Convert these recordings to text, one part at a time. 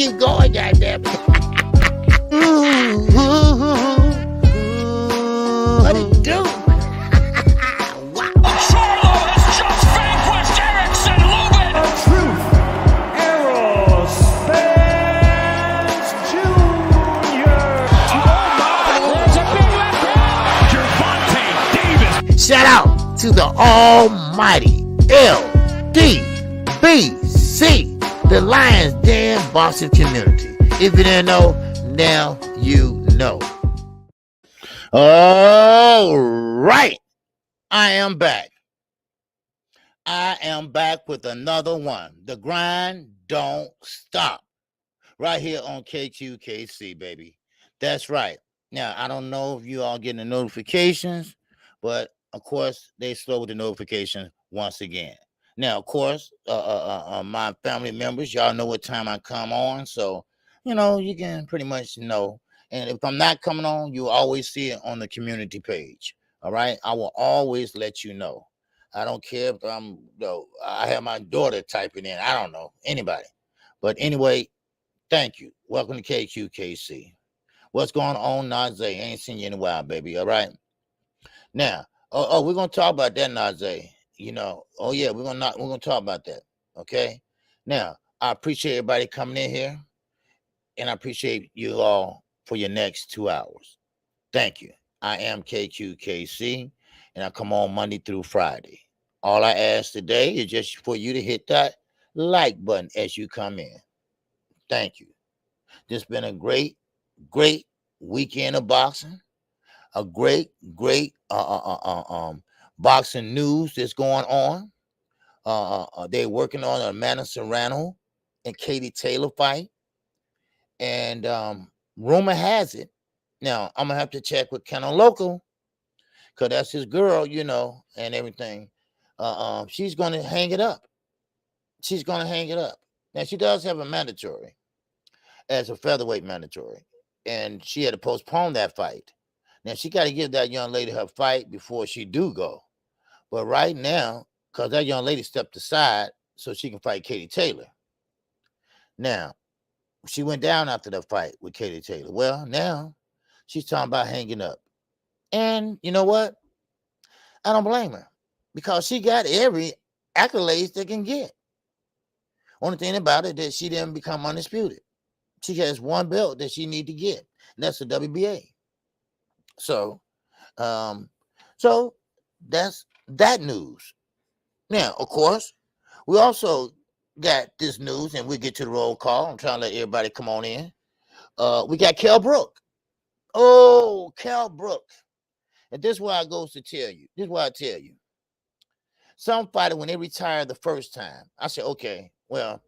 keep going, goddamn it. What it do? Wow. Charlo has just vanquished Erickson Lubin. A truth, Errol Spence Jr. There's a big left hand. Gervonta Davis. Shout out to the almighty LDBC, the Lions Den boxing community. If you didn't know, now you know. All right. I am back. I am back with another one. The grind don't stop. Right here on KQKC, baby. That's right. Now, I don't know if you all getting the notifications, but of course, they slowed the notification once again. Now, of course, my family members, y'all know what time I come on. So, you can pretty much know. And if I'm not coming on, you always see it on the community page. All right. I will always let you know. I don't care if I have my daughter typing in. I don't know anybody. But anyway, thank you. Welcome to KQKC. What's going on, Najee? Ain't seen you in a while, baby. All right. Now, we're gonna talk about that, Najee. Oh yeah, we're gonna talk about that. Okay. Now, I appreciate everybody coming in here, and I appreciate you all for your next 2 hours. Thank you. I am KQKC, and I come on Monday through Friday. All I ask today is just for you to hit that like button as you come in. Thank you. This has been a great weekend of boxing. A great boxing news that's going on. They're working on a Amanda Serrano and Katie Taylor fight. And rumor has it, now I'm going to have to check with Kenna Local, because that's his girl, and everything. She's going to hang it up. Now, she does have a mandatory as a featherweight mandatory, and she had to postpone that fight. Now, she got to give that young lady her fight before she do go. But right now, because that young lady stepped aside so she can fight Katie Taylor. Now, she went down after the fight with Katie Taylor. Well, now she's talking about hanging up. And you know what? I don't blame her, because she got every accolade they can get. Only thing about it is she didn't become undisputed. She has one belt that she need to get, and that's the WBA. So that's that news. Now, of course, we also got this news, and we'll get to the roll call. I'm trying to let everybody come on in. We got Kell Brook. Oh, Kell Brook. And this is what I goes to tell you. This is what I tell you. Some fighter, when they retire the first time, I say, okay, well,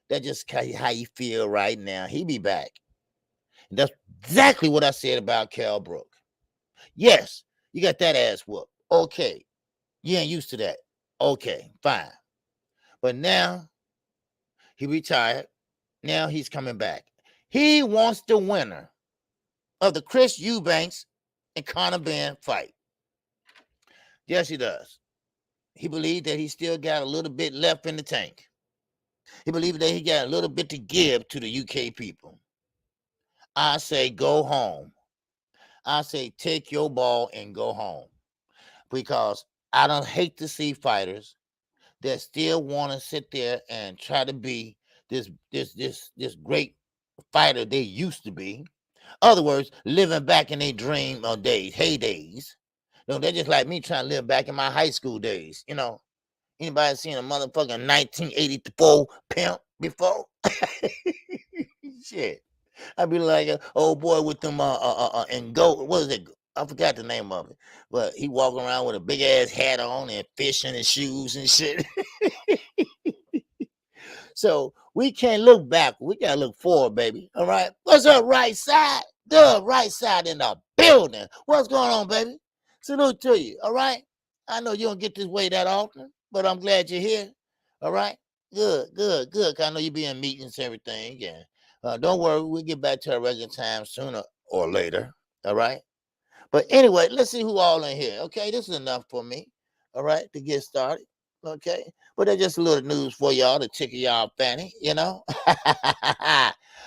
that's just how you feel right now. He be back. And that's exactly what I said about Kell Brook. Yes, you got that ass whooped. Okay. You ain't used to that. Okay, fine. But now he retired. Now he's coming back. He wants the winner of the Chris Eubanks and Conor Benn fight. Yes, he does. He believes that he still got a little bit left in the tank. He believes that he got a little bit to give to the UK people. I say go home. I say take your ball and go home. Because I don't hate to see fighters that still want to sit there and try to be this great fighter they used to be. In other words, living back in their dream of days, heydays. They're just like me trying to live back in my high school days. Anybody seen a motherfucking 1984 pimp before? Shit. I'd be like an old boy with them and gold. What is it? I forgot the name of it. But he walking around with a big ass hat on and fishing and shoes and shit. So we can't look back. We gotta look forward, baby. All right. What's up, right side? The right side in the building. What's going on, baby? Salute to you. All right. I know you don't get this way that often, but I'm glad you're here. All right. Good. I know you be in meetings and everything. And don't worry, we'll get back to our regular time sooner or later. All right. But anyway, let's see who all in here. Okay, this is enough for me. All right, to get started. Okay, but that's just a little news for y'all to tickle y'all fanny,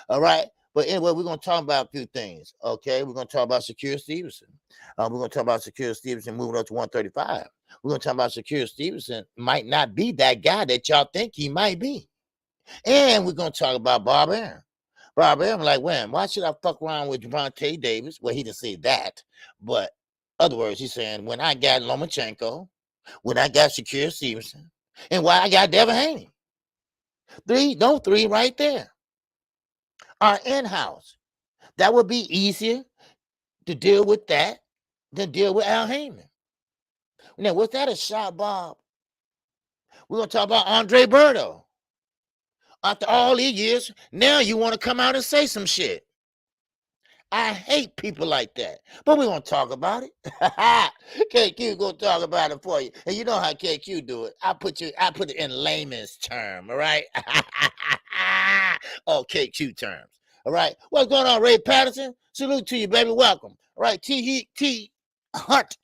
All right. But anyway, we're going to talk about a few things. Okay. We're going to talk about Shakur Stevenson. We're going to talk about Shakur Stevenson moving up to 135. We're going to talk about Shakur Stevenson might not be that guy that y'all think he might be. And we're going to talk about Bob Arum. Bob Arum, like, when? Why should I fuck around with Javante Davis? Well, he didn't say that. But other words, he's saying, when I got Lomachenko, when I got Shakur Stevenson, and why I got Devin Haney. Three right there are in-house. That would be easier to deal with that than deal with Al Heyman. Now, was that a shot, Bob? We're going to talk about Andre Berto. After all these years, now you want to come out and say some shit. I hate people like that. But we're going to talk about it. KQ going to talk about it for you. And you know how KQ do it. I put it in layman's term, all right? Oh, KQ terms. All right. What's going on, Ray Patterson? Salute to you, baby. Welcome. All right. T Hunt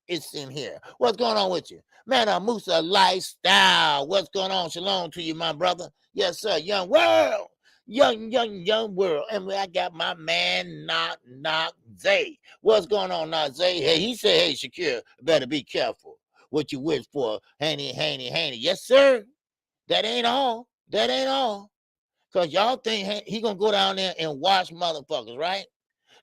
it's in here. What's going on with you? Man, Musa Lifestyle. What's going on? Shalom to you, my brother. Yes, sir. Young world. Young world. And I got my man, Knock Zay. What's going on, Knock Zay? Hey, he said, hey, Shakur, better be careful what you wish for. Haney. Yes, sir. That ain't all. Because y'all think he going to go down there and watch motherfuckers, right?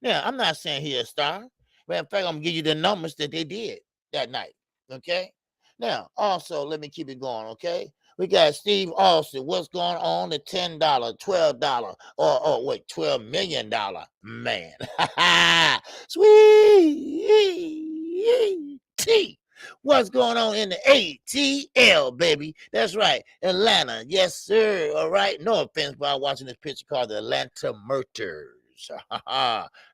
Now, I'm not saying he a star. Matter of fact, I'm going to give you the numbers that they did that night, okay? Now, also, let me keep it going, okay? We got Steve Austin. What's going on? The $10, $12, $12 million man. Sweet T. What's going on in the ATL, baby? That's right. Atlanta. Yes, sir. All right. No offense, but I'm watching this picture called the Atlanta Murderers.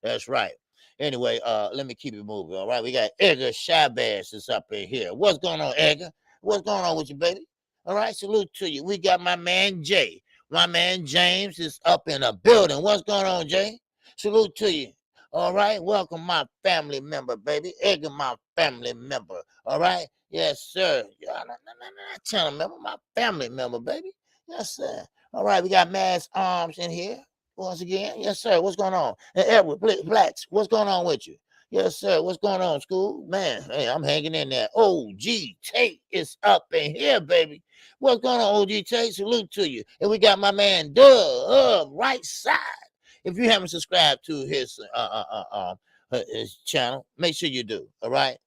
That's right. Anyway, let me keep it moving. All right. We got Edgar Chavez is up in here. What's going on, Edgar? What's going on with you, baby? All right. Salute to you. We got my man Jay. My man James is up in a building. What's going on, Jay? Salute to you. All right. Welcome, my family member, baby. Edgar, my family member. All right. Yes, sir. Not channel member, my family member, baby. Yes, sir. All right. We got Mass Arms in here. Once again, yes, sir. What's going on? And Edward Blacks, what's going on with you? Yes, sir. What's going on, school? Man, hey, I'm hanging in there. OG Tate is up in here, baby. What's going on, OG Tate? Salute to you. And we got my man Doug, right side. If you haven't subscribed to his channel, make sure you do. All right.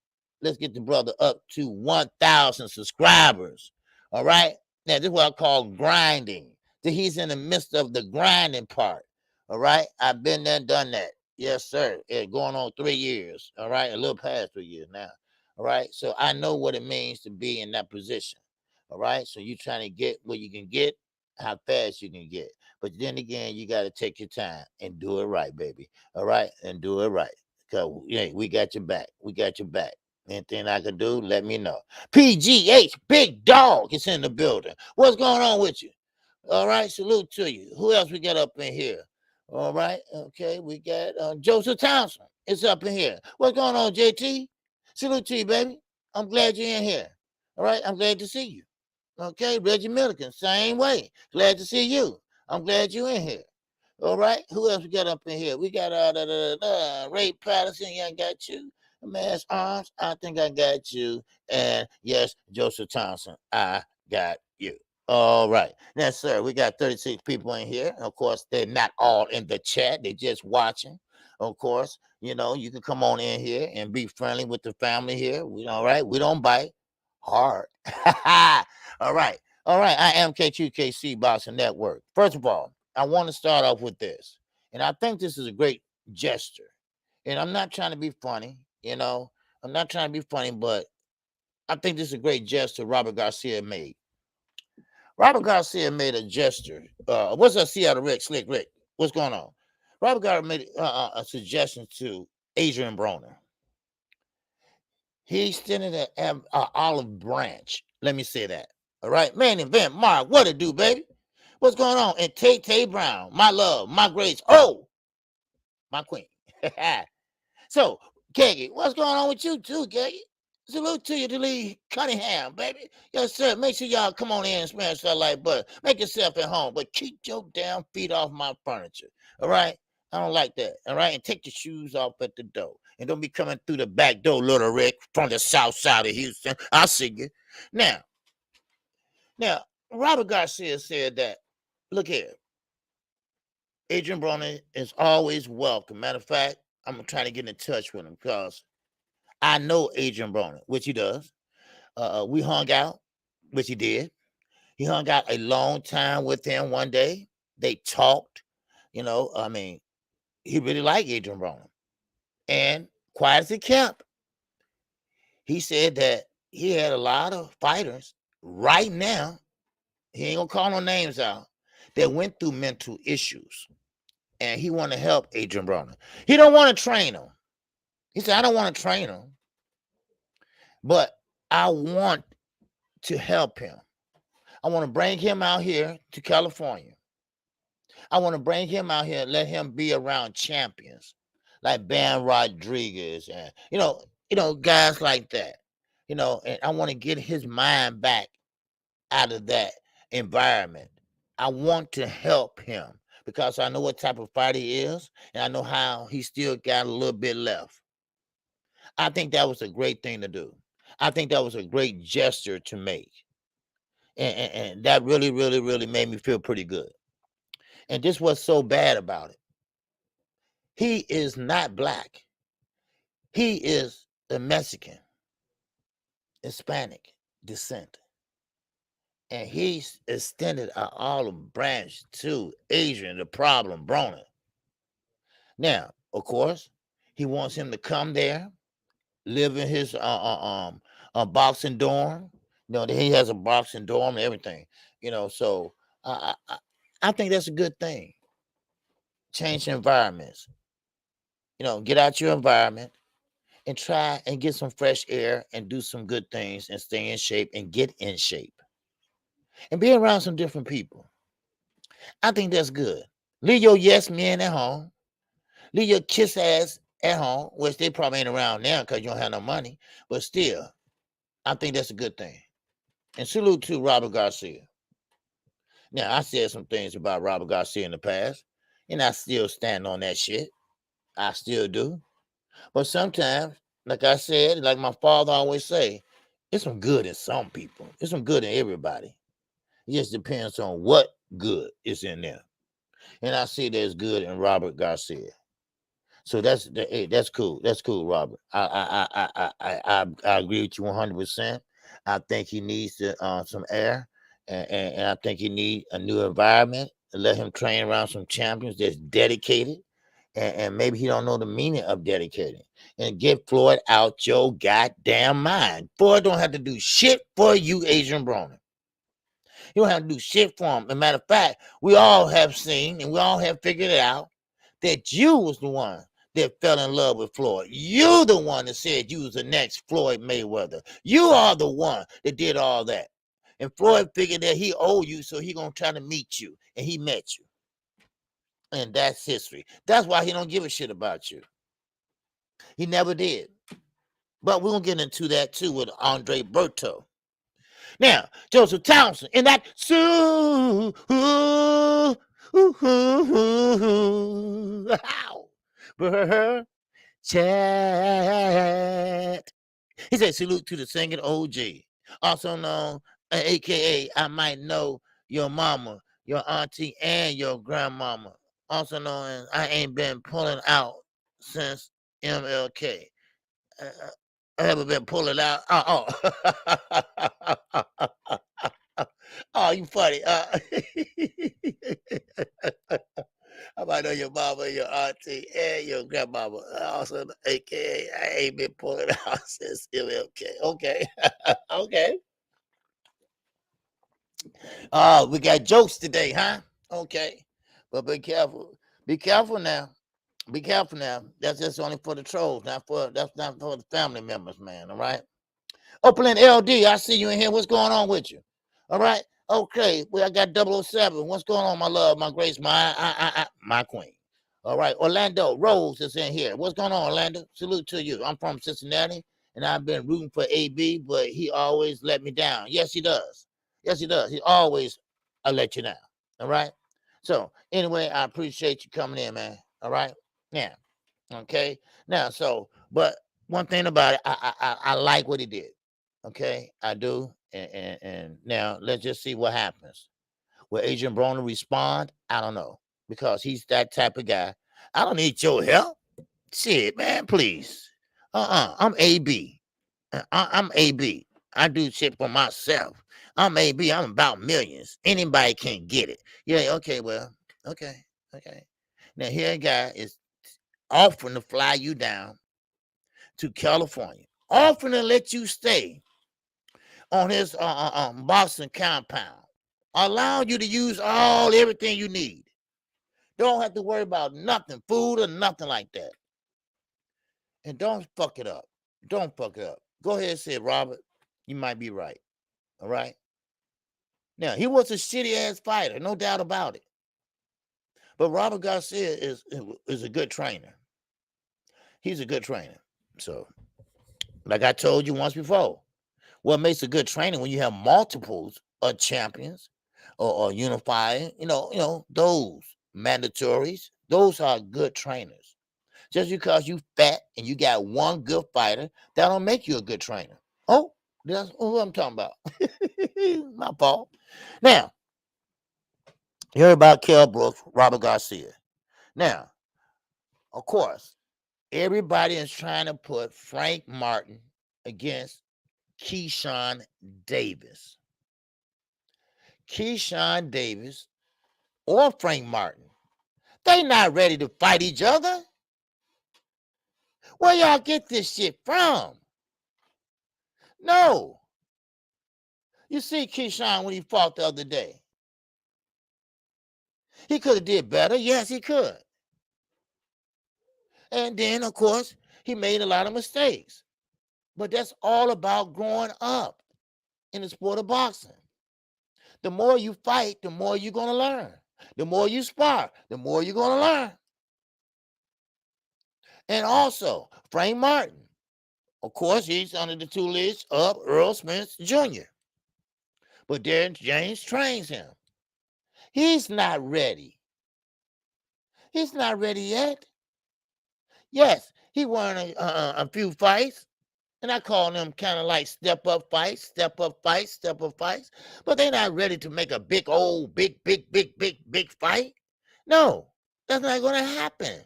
Let's get the brother up to 1,000 subscribers. All right. Now, this is what I call grinding. That he's in the midst of the grinding part. All right. I've been there, done that. Yes, sir. It's going on 3 years. All right. A little past 3 years now. All right. So I know what it means to be in that position. All right. So you're trying to get what you can get, how fast you can get. But then again, you got to take your time and do it right, baby. All right. And do it right. Because we got your back. We got your back. Anything I can do, let me know. PGH, Big Dog, is in the building. What's going on with you? All right, salute to you. Who else we got up in here? All right, okay, we got Joseph Townsend. It's up in here. What's going on, JT? Salute to you, baby. I'm glad you're in here. All right, I'm glad to see you. Okay, Reggie Milliken, same way. Glad to see you. I'm glad you're in here. All right, who else we got up in here? We got Ray Patterson. Yeah, I got you. Mass Arms, I think I got you. And yes, Joseph Thompson, I got you. All right. Now, sir, we got 36 people in here. Of course, they're not all in the chat. They're just watching. Of course, you can come on in here and be friendly with the family here. All right. We don't bite hard. All right. I am KQKC Boxing Network. First of all, I want to start off with this. And I think this is a great gesture. And I'm not trying to be funny. I'm not trying to be funny, but I think this is a great gesture Robert Garcia made. Robert Garcia made a gesture. What's up, Seattle Rick, Slick Rick? What's going on? Robert Garcia made a suggestion to Adrian Broner. He extended an olive branch. Let me say that. All right. Main event, Mark. What it do, baby? What's going on? And Tay Brown, my love, my grace. Oh, my queen. So, Keggy, what's going on with you too, Keggy? Salute to you, Lee Cunningham, baby. Yes, sir. Make sure y'all come on in and smash that like button. Make yourself at home, but keep your damn feet off my furniture. All right? I don't like that. All right? And take your shoes off at the door. And don't be coming through the back door, little Rick, from the south side of Houston. I'll see you. Now, Robert Garcia said that, look here, Adrian Broner is always welcome. Matter of fact, I'm going to try to get in touch with him because I know Adrian Broner, which he does. We hung out, which he did. He hung out a long time with him one day. They talked. You know, I mean, he really liked Adrian Broner. And quiet as he kept, he said that he had a lot of fighters right now, he ain't gonna call no names out, that went through mental issues. And he want to help Adrian Broner. He don't want to train him. He said, I don't want to train him, but I want to help him. I want to bring him out here to California. I want to bring him out here and let him be around champions like Ben Rodriguez and, you know, guys like that. You know, and I want to get his mind back out of that environment. I want to help him because I know what type of fighter he is, and I know how he still got a little bit left. I think that was a great thing to do. I think that was a great gesture to make. And that really, really, really made me feel pretty good. And this was so bad about it. He is not black. He is a Mexican, Hispanic descent. And he's extended an olive branch to Adrian, the problem, Broner. Now, of course, he wants him to come there, live in his boxing dorm. You know, he has a boxing dorm and everything. You know, so I think that's a good thing. Change environments. You know, get out your environment and try and get some fresh air and do some good things and stay in shape and get in shape. And be around some different people. I think that's good. Leave your yes men at home. Leave your kiss ass at home, which they probably ain't around now because you don't have no money. But still, I think that's a good thing. And salute to Robert Garcia. Now, I said some things about Robert Garcia in the past, and I still stand on that shit. I still do. But sometimes, like I said, like my father always say, it's some good in some people. It's some good in everybody. It just depends on what good is in there. And I see there's good in Robert Garcia. So that's cool. That's cool, Robert. I agree with you 100%. I think he needs some air, and I think he needs a new environment. Let him train around some champions that's dedicated, and maybe he don't know the meaning of dedicated. And get Floyd out your goddamn mind. Floyd don't have to do shit for you, Adrian Broner. You don't have to do shit for him. As a matter of fact, we all have seen and we all have figured it out that you was the one that fell in love with Floyd. You the one that said you was the next Floyd Mayweather. You are the one that did all that. And Floyd figured that he owed you, so he gonna try to meet you. And he met you. And that's history. That's why he don't give a shit about you. He never did. But we're gonna get into that too with Andre Berto. Now, Joseph Townsend in that chat. He said, salute to the singing OG, also known, aka I might know your mama, your auntie, and your grandmama, also known as I ain't been pulling out since MLK. I haven't been pulling out. Oh, you funny. I might know your mama, your auntie, and your grandmama. Also, aka I ain't been pulling out since MLK. Okay. Okay. Oh, we got jokes today, huh? Okay. But be careful. Be careful now. Be careful now. That's just only for the trolls, that's not for the family members, man. All right. Oakland LD, I see you in here. What's going on with you? All right. Okay. Well, I got 007. What's going on, my love, my grace, my queen? All right. Orlando Rose is in here. What's going on, Orlando? Salute to you. I'm from Cincinnati, and I've been rooting for AB, but he always let me down. Yes, he does. Yes, he does. He always let you down. All right. So anyway, I appreciate you coming in, man. All right. Now, okay. Now, but one thing about it, I like what he did. Okay, I do. And now let's just see what happens. Will Adrian Broner respond? I don't know, because he's that type of guy. I don't need your help. Shit, man, please. I'm AB. I'm AB. I do shit for myself. I'm AB. I'm about millions. Anybody can get it. Yeah, okay, well, okay. Now here a guy is offering to fly you down to California, offering to let you stay on his boxing compound, allow you to use everything you need. Don't have to worry about nothing, food or nothing like that. And don't fuck it up. Don't fuck it up. Go ahead and say, Robert, you might be right. All right. Now, he was a shitty ass fighter, no doubt about it. But Robert Garcia is a good trainer. He's a good trainer. So, like I told you once before, what makes a good trainer when you have multiples of champions or unifying, those mandatories, those are good trainers. Just because you fat and you got one good fighter, that don't make you a good trainer. Oh, that's who I'm talking about. My fault. Now, you heard about Kell Brooks, Robert Garcia. Now, of course, everybody is trying to put Frank Martin against Keyshawn Davis. Keyshawn Davis or Frank Martin, they not ready to fight each other. Where y'all get this shit from? No. You see Keyshawn when he fought the other day. He could have did better. Yes, he could. And then, of course, he made a lot of mistakes. But that's all about growing up in the sport of boxing. The more you fight, the more you're going to learn. The more you spar, the more you're going to learn. And also, Frank Martin. Of course, he's under the tutelage of Earl Spence Jr. But Darren James trains him. He's not ready. He's not ready yet. Yes, he won a few fights, and I call them kind of like step-up fights. But they're not ready to make a big fight. No, that's not going to happen.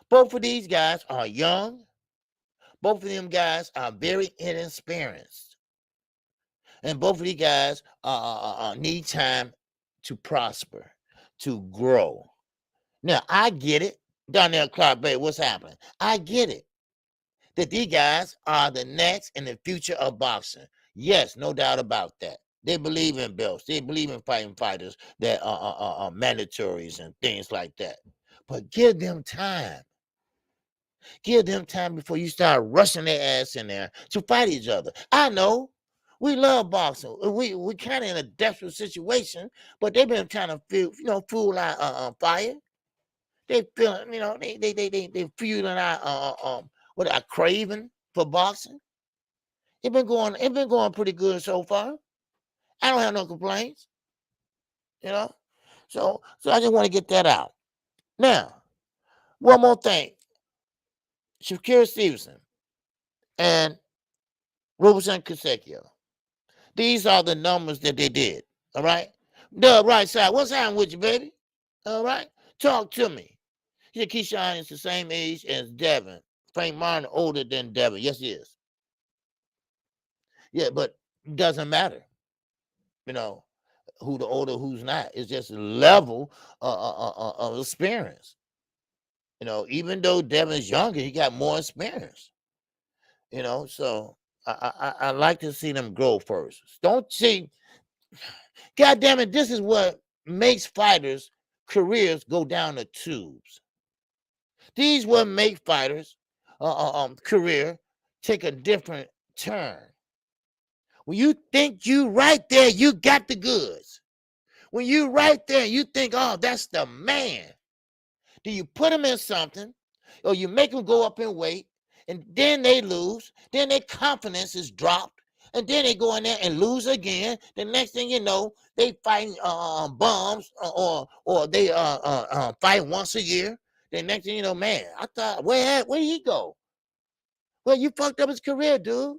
Both of these guys are young. Both of them guys are very inexperienced. And both of these guys need time to prosper, to grow. Now, I get it. Down there at Clark Bay, what's happening? I get it. That these guys are the next and the future of boxing. Yes, no doubt about that. They believe in belts. They believe in fighting fighters that are mandatories and things like that. But give them time. Give them time before you start rushing their ass in there to fight each other. I know. We love boxing. We kind of in a desperate situation, but they've been trying to fool our fire. They feeling, they feeling our craving for boxing. It been going pretty good so far. I don't have no complaints. So I just want to get that out. Now, one more thing. Shakur Stevenson and Robertson Kasecchio. These are the numbers that they did. All right. The right side. What's happening with you, baby? All right. Talk to me. He said Keyshawn is the same age as Devin. Frank Martin older than Devin. Yes, he is. Yeah, but it doesn't matter. Who the older, who's not. It's just a level of experience. Even though Devin's younger, he got more experience. So I like to see them grow first. Don't see. God damn it, this is what makes fighters' careers go down the tubes. These what make fighters' career take a different turn. When you think you right there, you got the goods. When you right there, you think, oh, that's the man. Do you put him in something, or you make him go up in weight, and then they lose. Then their confidence is dropped. And then they go in there and lose again. The next thing you know, they fighting bums or they fight once a year. The next thing you know, man, I thought, where did he go? Well, you fucked up his career, dude.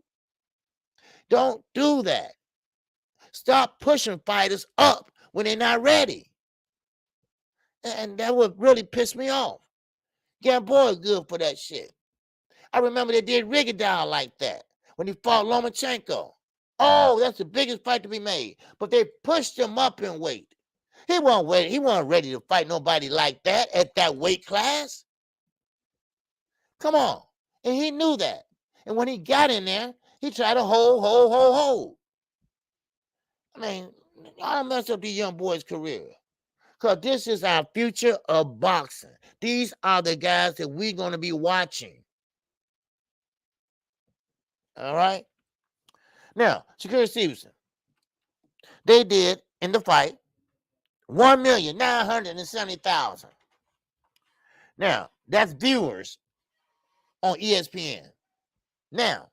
Don't do that. Stop pushing fighters up when they're not ready. And that would really piss me off. Gamboa is good for that shit. I remember they did Rigondeaux like that when he fought Lomachenko. Oh, that's the biggest fight to be made. But they pushed him up in weight. He wasn't ready to fight nobody like that at that weight class. Come on. And he knew that. And when he got in there, he tried to hold. I mean, I don't mess up the young boy's career. Because this is our future of boxing. These are the guys that we're going to be watching. All right? Now, Shakur Stevenson, they did in the fight 1,970,000. Now, that's viewers on ESPN. Now,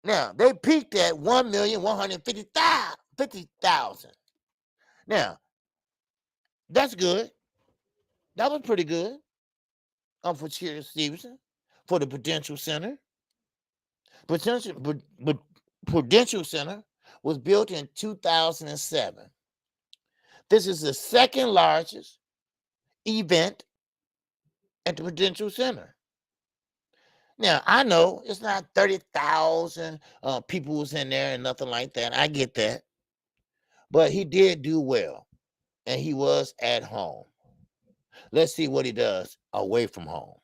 they peaked at 1,150,000. Now, that's good. That was pretty good for Shakur Stevenson for the Prudential Center. Prudential Center was built in 2007. This is the second largest event at the Prudential Center. Now, I know it's not 30,000 people was in there and nothing like that. I get that. But he did do well, and he was at home. Let's see what he does away from home.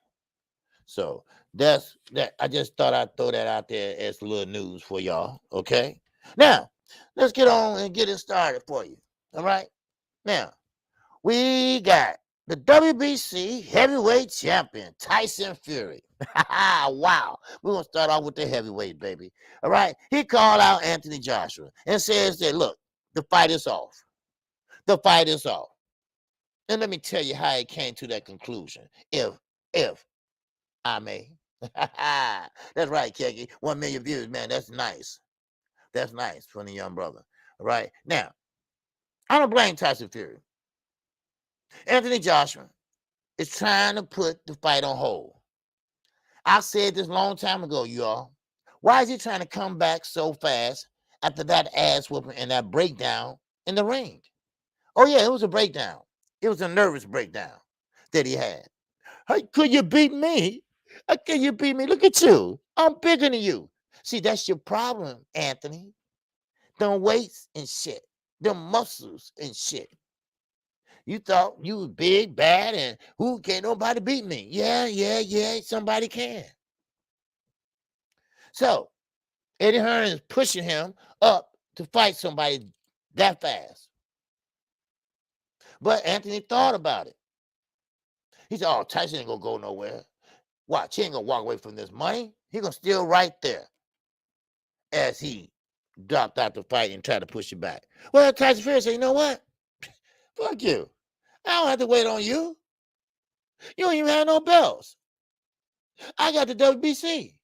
So that's that. I just thought I'd throw that out there as a little news for y'all. Okay. Now, let's get on and get it started for you. All right. Now, we got the WBC heavyweight champion, Tyson Fury. Wow. We're going to start off with the heavyweight, baby. All right. He called out Anthony Joshua and says that, look, the fight is off. The fight is off. And let me tell you how he came to that conclusion. If I may. That's right, Keggy. 1 million views, man. That's nice. That's nice from the young brother. All right. Now, I don't blame Tyson Fury. Anthony Joshua is trying to put the fight on hold. I said this a long time ago, y'all. Why is he trying to come back so fast after that ass whooping and that breakdown in the ring? Oh, yeah, it was a breakdown. It was a nervous breakdown that he had. Hey, could you beat me? How can you beat me? Look at you. I'm bigger than you. See, that's your problem, Anthony. Them weights and shit. Them muscles and shit. You thought you was big, bad, and who can't nobody beat me? Yeah, somebody can. So, Eddie Hearn is pushing him up to fight somebody that fast. But Anthony thought about it. He said, oh, Tyson ain't going to go nowhere. Watch, he ain't going to walk away from this money. He going to still right there as he dropped out the fight and tried to push it back. Well, Tyson Fury said, you know what? Fuck you. I don't have to wait on you. You don't even have no belts. I got the WBC.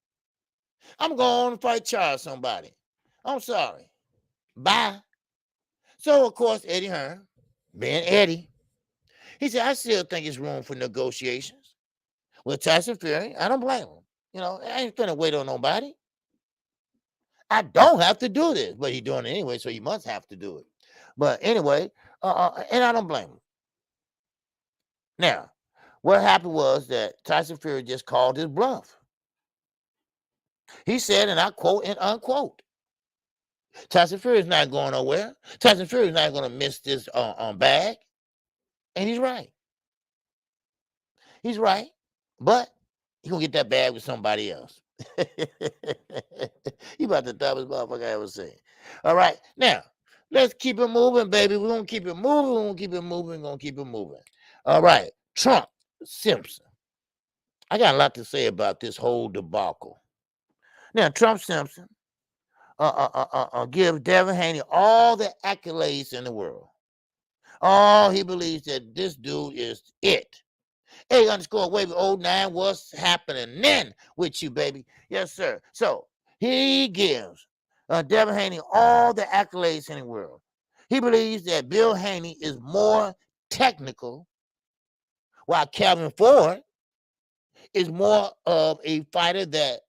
I'm going to fight Charles somebody. I'm sorry. Bye. So, of course, Eddie Hearn, being Eddie, he said, I still think it's room for negotiations with Tyson Fury. I don't blame him. You know, I ain't finna wait on nobody. I don't have to do this, but he's doing it anyway, so he must have to do it. But anyway, and I don't blame him. Now, what happened was that Tyson Fury just called his bluff. He said, and I quote and unquote, Tyson Fury is not going nowhere. Tyson Fury is not going to miss this bag. And he's right. He's right. But he's going to get that bag with somebody else. He about the dumbest motherfucker I ever seen. All right. Now, let's keep it moving, baby. We're going to keep it moving. We're going to keep it moving. We're going to keep it moving. All right. Trump Simpson. I got a lot to say about this whole debacle. Now, Trump Simpson give Devin Haney all the accolades in the world. Oh, he believes that this dude is it. A_Wavy09, what's happening then with you, baby? Yes, sir. So he gives Devin Haney all the accolades in the world. He believes that Bill Haney is more technical, while Calvin Ford is more of a fighter that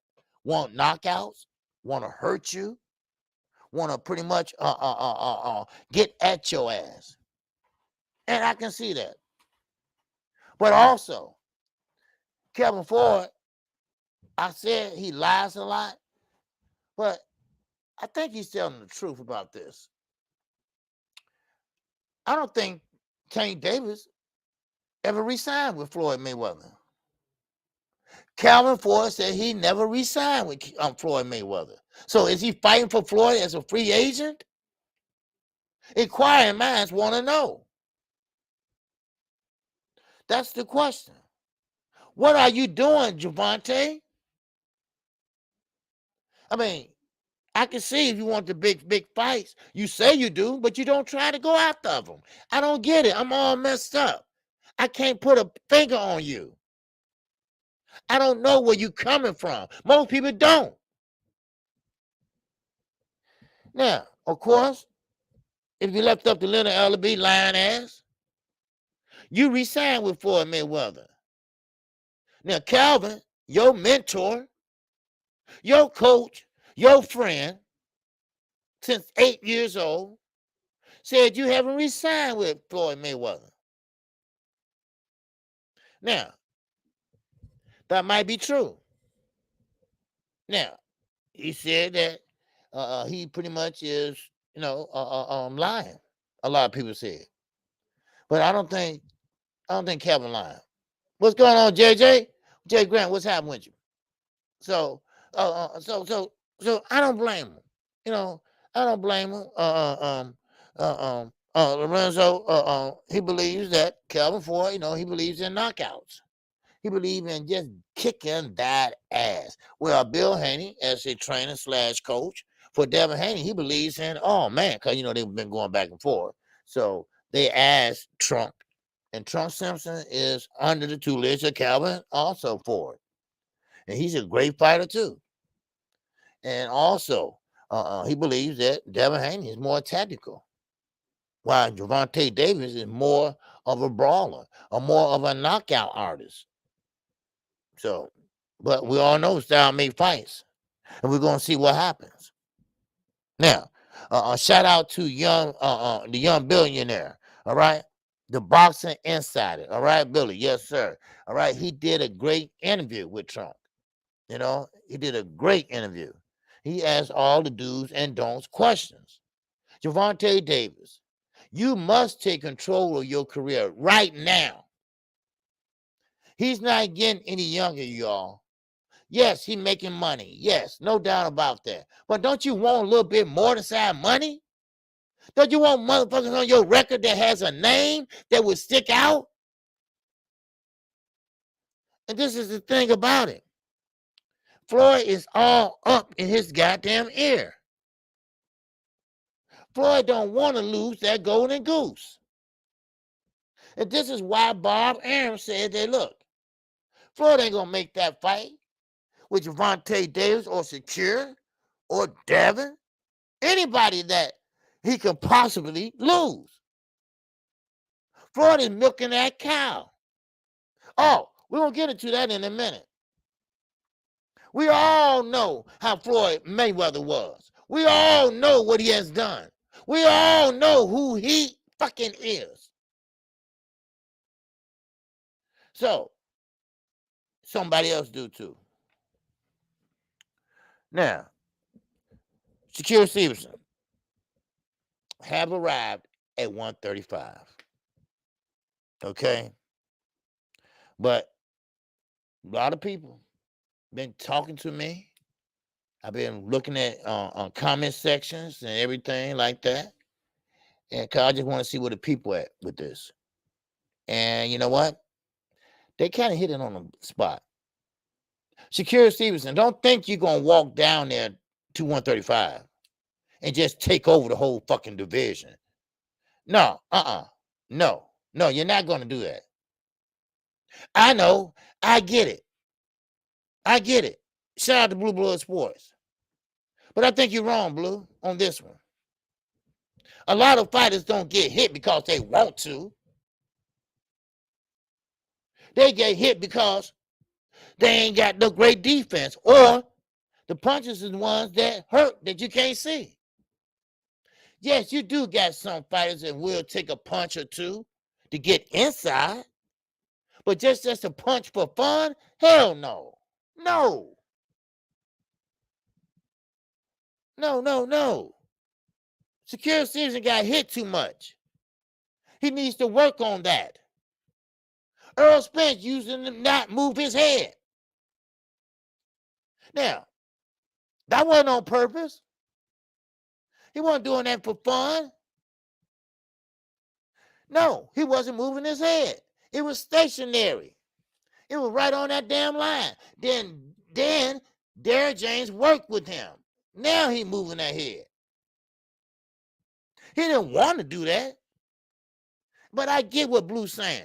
want knockouts, want to hurt you, want to pretty much get at your ass. And I can see that. But also, Kevin Ford, I said he lies a lot, but I think he's telling the truth about this. I don't think Tank Davis ever re-signed with Floyd Mayweather. Calvin Ford said he never re-signed with Floyd Mayweather. So is he fighting for Floyd as a free agent? Inquiring minds want to know. That's the question. What are you doing, Javante? I mean, I can see if you want the big fights. You say you do, but you don't try to go after them. I don't get it. I'm all messed up. I can't put a finger on you. I don't know where you're coming from. Most people don't. Now, of course, if you left up to Leonard Ellerbe, lying ass, you re-signed with Floyd Mayweather. Now, Calvin, your mentor, your coach, your friend, since 8 years old, said you haven't re-signed with Floyd Mayweather. Now, that might be true. Now, he said that he pretty much is, lying. A lot of people said, but I don't think Kevin lying. What's going on, JJ? Jay Grant, what's happening with you? So I don't blame him. I don't blame him. Lorenzo, he believes that Calvin Ford, he believes in knockouts. He believes in just kicking that ass. Well, Bill Haney, as a trainer / coach for Devin Haney, he believes in, because, they've been going back and forth. So they asked Trump, and Trump Simpson is under the tutelage of Calvin also Ford. And he's a great fighter, too. And also, he believes that Devin Haney is more tactical, while Javante Davis is more of a brawler or more of a knockout artist. So, but we all know style make fights, and we're gonna see what happens. Now, shout out to the young billionaire. All right, the boxing insider. All right, Billy. Yes, sir. All right, he did a great interview with Trump. He did a great interview. He asked all the do's and don'ts questions. Javante Davis, you must take control of your career right now. He's not getting any younger, y'all. Yes, he's making money. Yes, no doubt about that. But don't you want a little bit more than side money? Don't you want motherfuckers on your record that has a name that would stick out? And this is the thing about it. Floyd is all up in his goddamn ear. Floyd don't want to lose that golden goose. And this is why Bob Arum said that, look, Floyd ain't going to make that fight with Javante Davis or Shakur or Devin, anybody that he could possibly lose. Floyd is milking that cow. Oh, we're going to get into that in a minute. We all know how Floyd Mayweather was. We all know what he has done. We all know who he fucking is. So, somebody else do too. Now, Shakur Stevenson have arrived at 135. Okay? But a lot of people been talking to me. I've been looking at on comment sections and everything like that. And cause I just want to see where the people at with this. And you know what? They kind of hit it on the spot. Shakur Stevenson, don't think you're going to walk down there to 135 and just take over the whole fucking division. No, no, you're not going to do that. I know. I get it. I get it. Shout out to Blue Blood Sports. But I think you're wrong, Blue, on this one. A lot of fighters don't get hit because they want to. They get hit because they ain't got no great defense, or the punches are the ones that hurt that you can't see. Yes, you do got some fighters that will take a punch or two to get inside, but just a punch for fun? Hell no. No. No. Shakur Stevenson got hit too much. He needs to work on that. Earl Spence using to not move his head. Now, that wasn't on purpose. He wasn't doing that for fun. No, he wasn't moving his head. It was stationary. It was right on that damn line. Then Derrick James worked with him. Now he moving that head. He didn't want to do that. But I get what Blue's saying.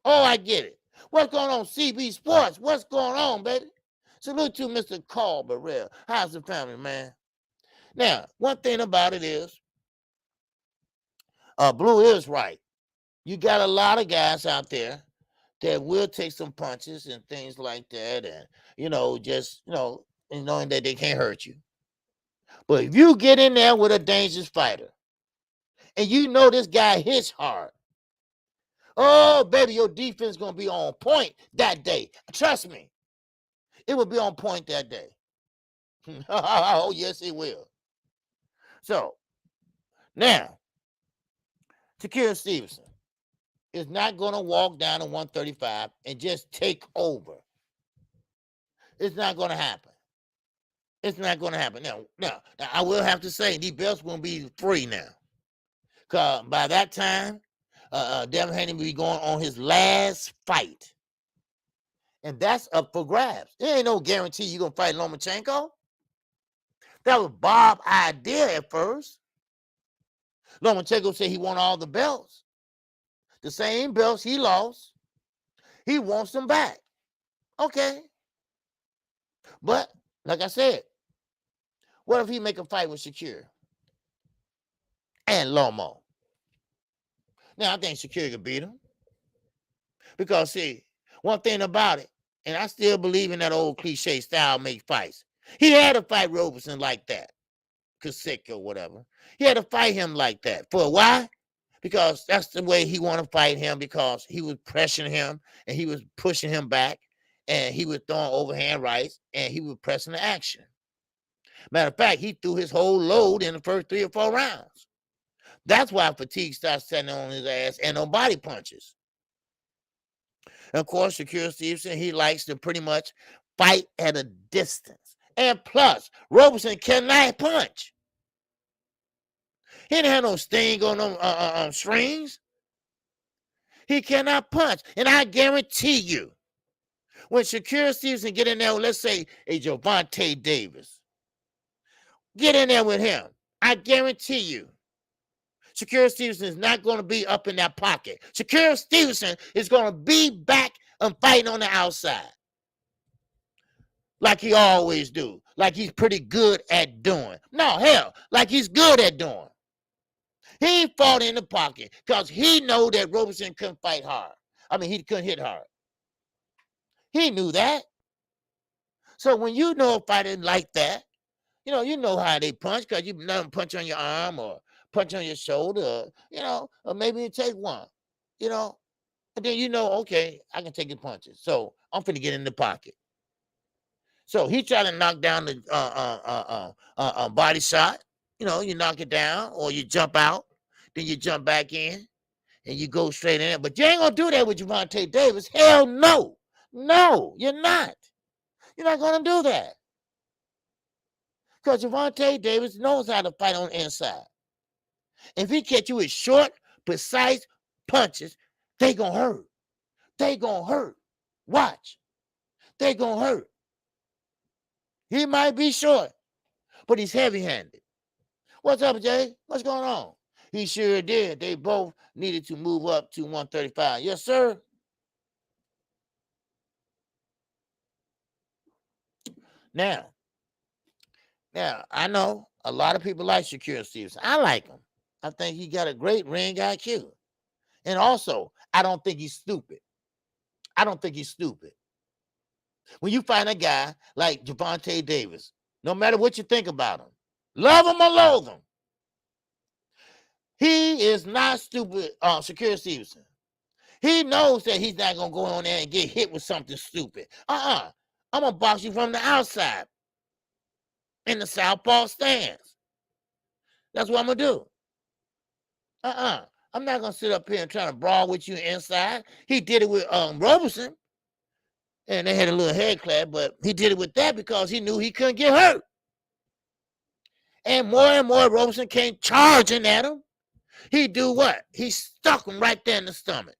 Oh, I get it. What's going on, CB Sports? What's going on, baby? Salute to Mr. Carl Burrell. How's the family, man? Now, one thing about it is, Blue is right. You got a lot of guys out there that will take some punches and things like that, and just knowing that they can't hurt you. But if you get in there with a dangerous fighter, and you know this guy hits hard, oh baby, your defense gonna be on point that day. Trust me, it will be on point that day. Oh yes, it will. So now, Shakur Stevenson is not going to walk down to 135 and just take over. It's not going to happen. It's not going to happen. Now, I will have to say, these belts will be free now. Because by that time, Devin Haney will be going on his last fight. And that's up for grabs. There ain't no guarantee you're going to fight Lomachenko. That was Bob's idea at first. Lomachenko said he won all the belts. The same belts he lost, he wants them back. Okay. But, like I said, what if he make a fight with Shakur and Lomo? Now, I think Shakur could beat him. Because, see, one thing about it, and I still believe in that old cliche style make fights. He had to fight Roberson like that. Kasich or whatever. He had to fight him like that. For why? Because that's the way he want to fight him, because he was pressuring him and he was pushing him back and he was throwing overhand rights and he was pressing the action. Matter of fact, he threw his whole load in the first 3 or 4 rounds. That's why fatigue starts setting on his ass and on body punches. And of course, Shakur Stevenson, he likes to pretty much fight at a distance. And plus, Roberson cannot punch. He didn't have no sting on them strings. He cannot punch. And I guarantee you, when Shakur Stevenson get in there, let's say a Gervonta Davis, get in there with him, I guarantee you, Shakur Stevenson is not going to be up in that pocket. Shakur Stevenson is going to be back and fighting on the outside. Like he always do. Like he's pretty good at doing. No, hell, like he's good at doing. He fought in the pocket because he knew that Roberson couldn't fight hard. I mean, he couldn't hit hard. He knew that. So when you know a fighter like that, you know how they punch, because you let them punch on your arm or punch on your shoulder, or maybe you take one, and then okay, I can take the punches. So I'm finna get in the pocket. So he tried to knock down the body shot. You knock it down or you jump out, then you jump back in and you go straight in. But you ain't gonna do that with Gervonta Davis. Hell no. No, you're not. You're not gonna do that. Because Gervonta Davis knows how to fight on the inside. If he catch you with short, precise punches, they gonna hurt. They gonna hurt. Watch. They gonna hurt. He might be short, but he's heavy-handed. What's up, Jay? What's going on? He sure did. They both needed to move up to 135. Yes, sir. Now, I know a lot of people like Shakur Stevenson. I like him. I think he got a great ring IQ. And also, I don't think he's stupid. I don't think he's stupid. When you find a guy like Gervonta Davis, no matter what you think about him, love him or loathe him, he is not stupid. Shakur Stevenson. He knows that he's not going to go on there and get hit with something stupid. I'm going to box you from the outside in the southpaw stance. That's what I'm going to do. I'm not going to sit up here and try to brawl with you inside. He did it with Roberson, and they had a little head clap, but he did it with that because he knew he couldn't get hurt. And more Roberson came charging at him. He do what? He stuck him right there in the stomach.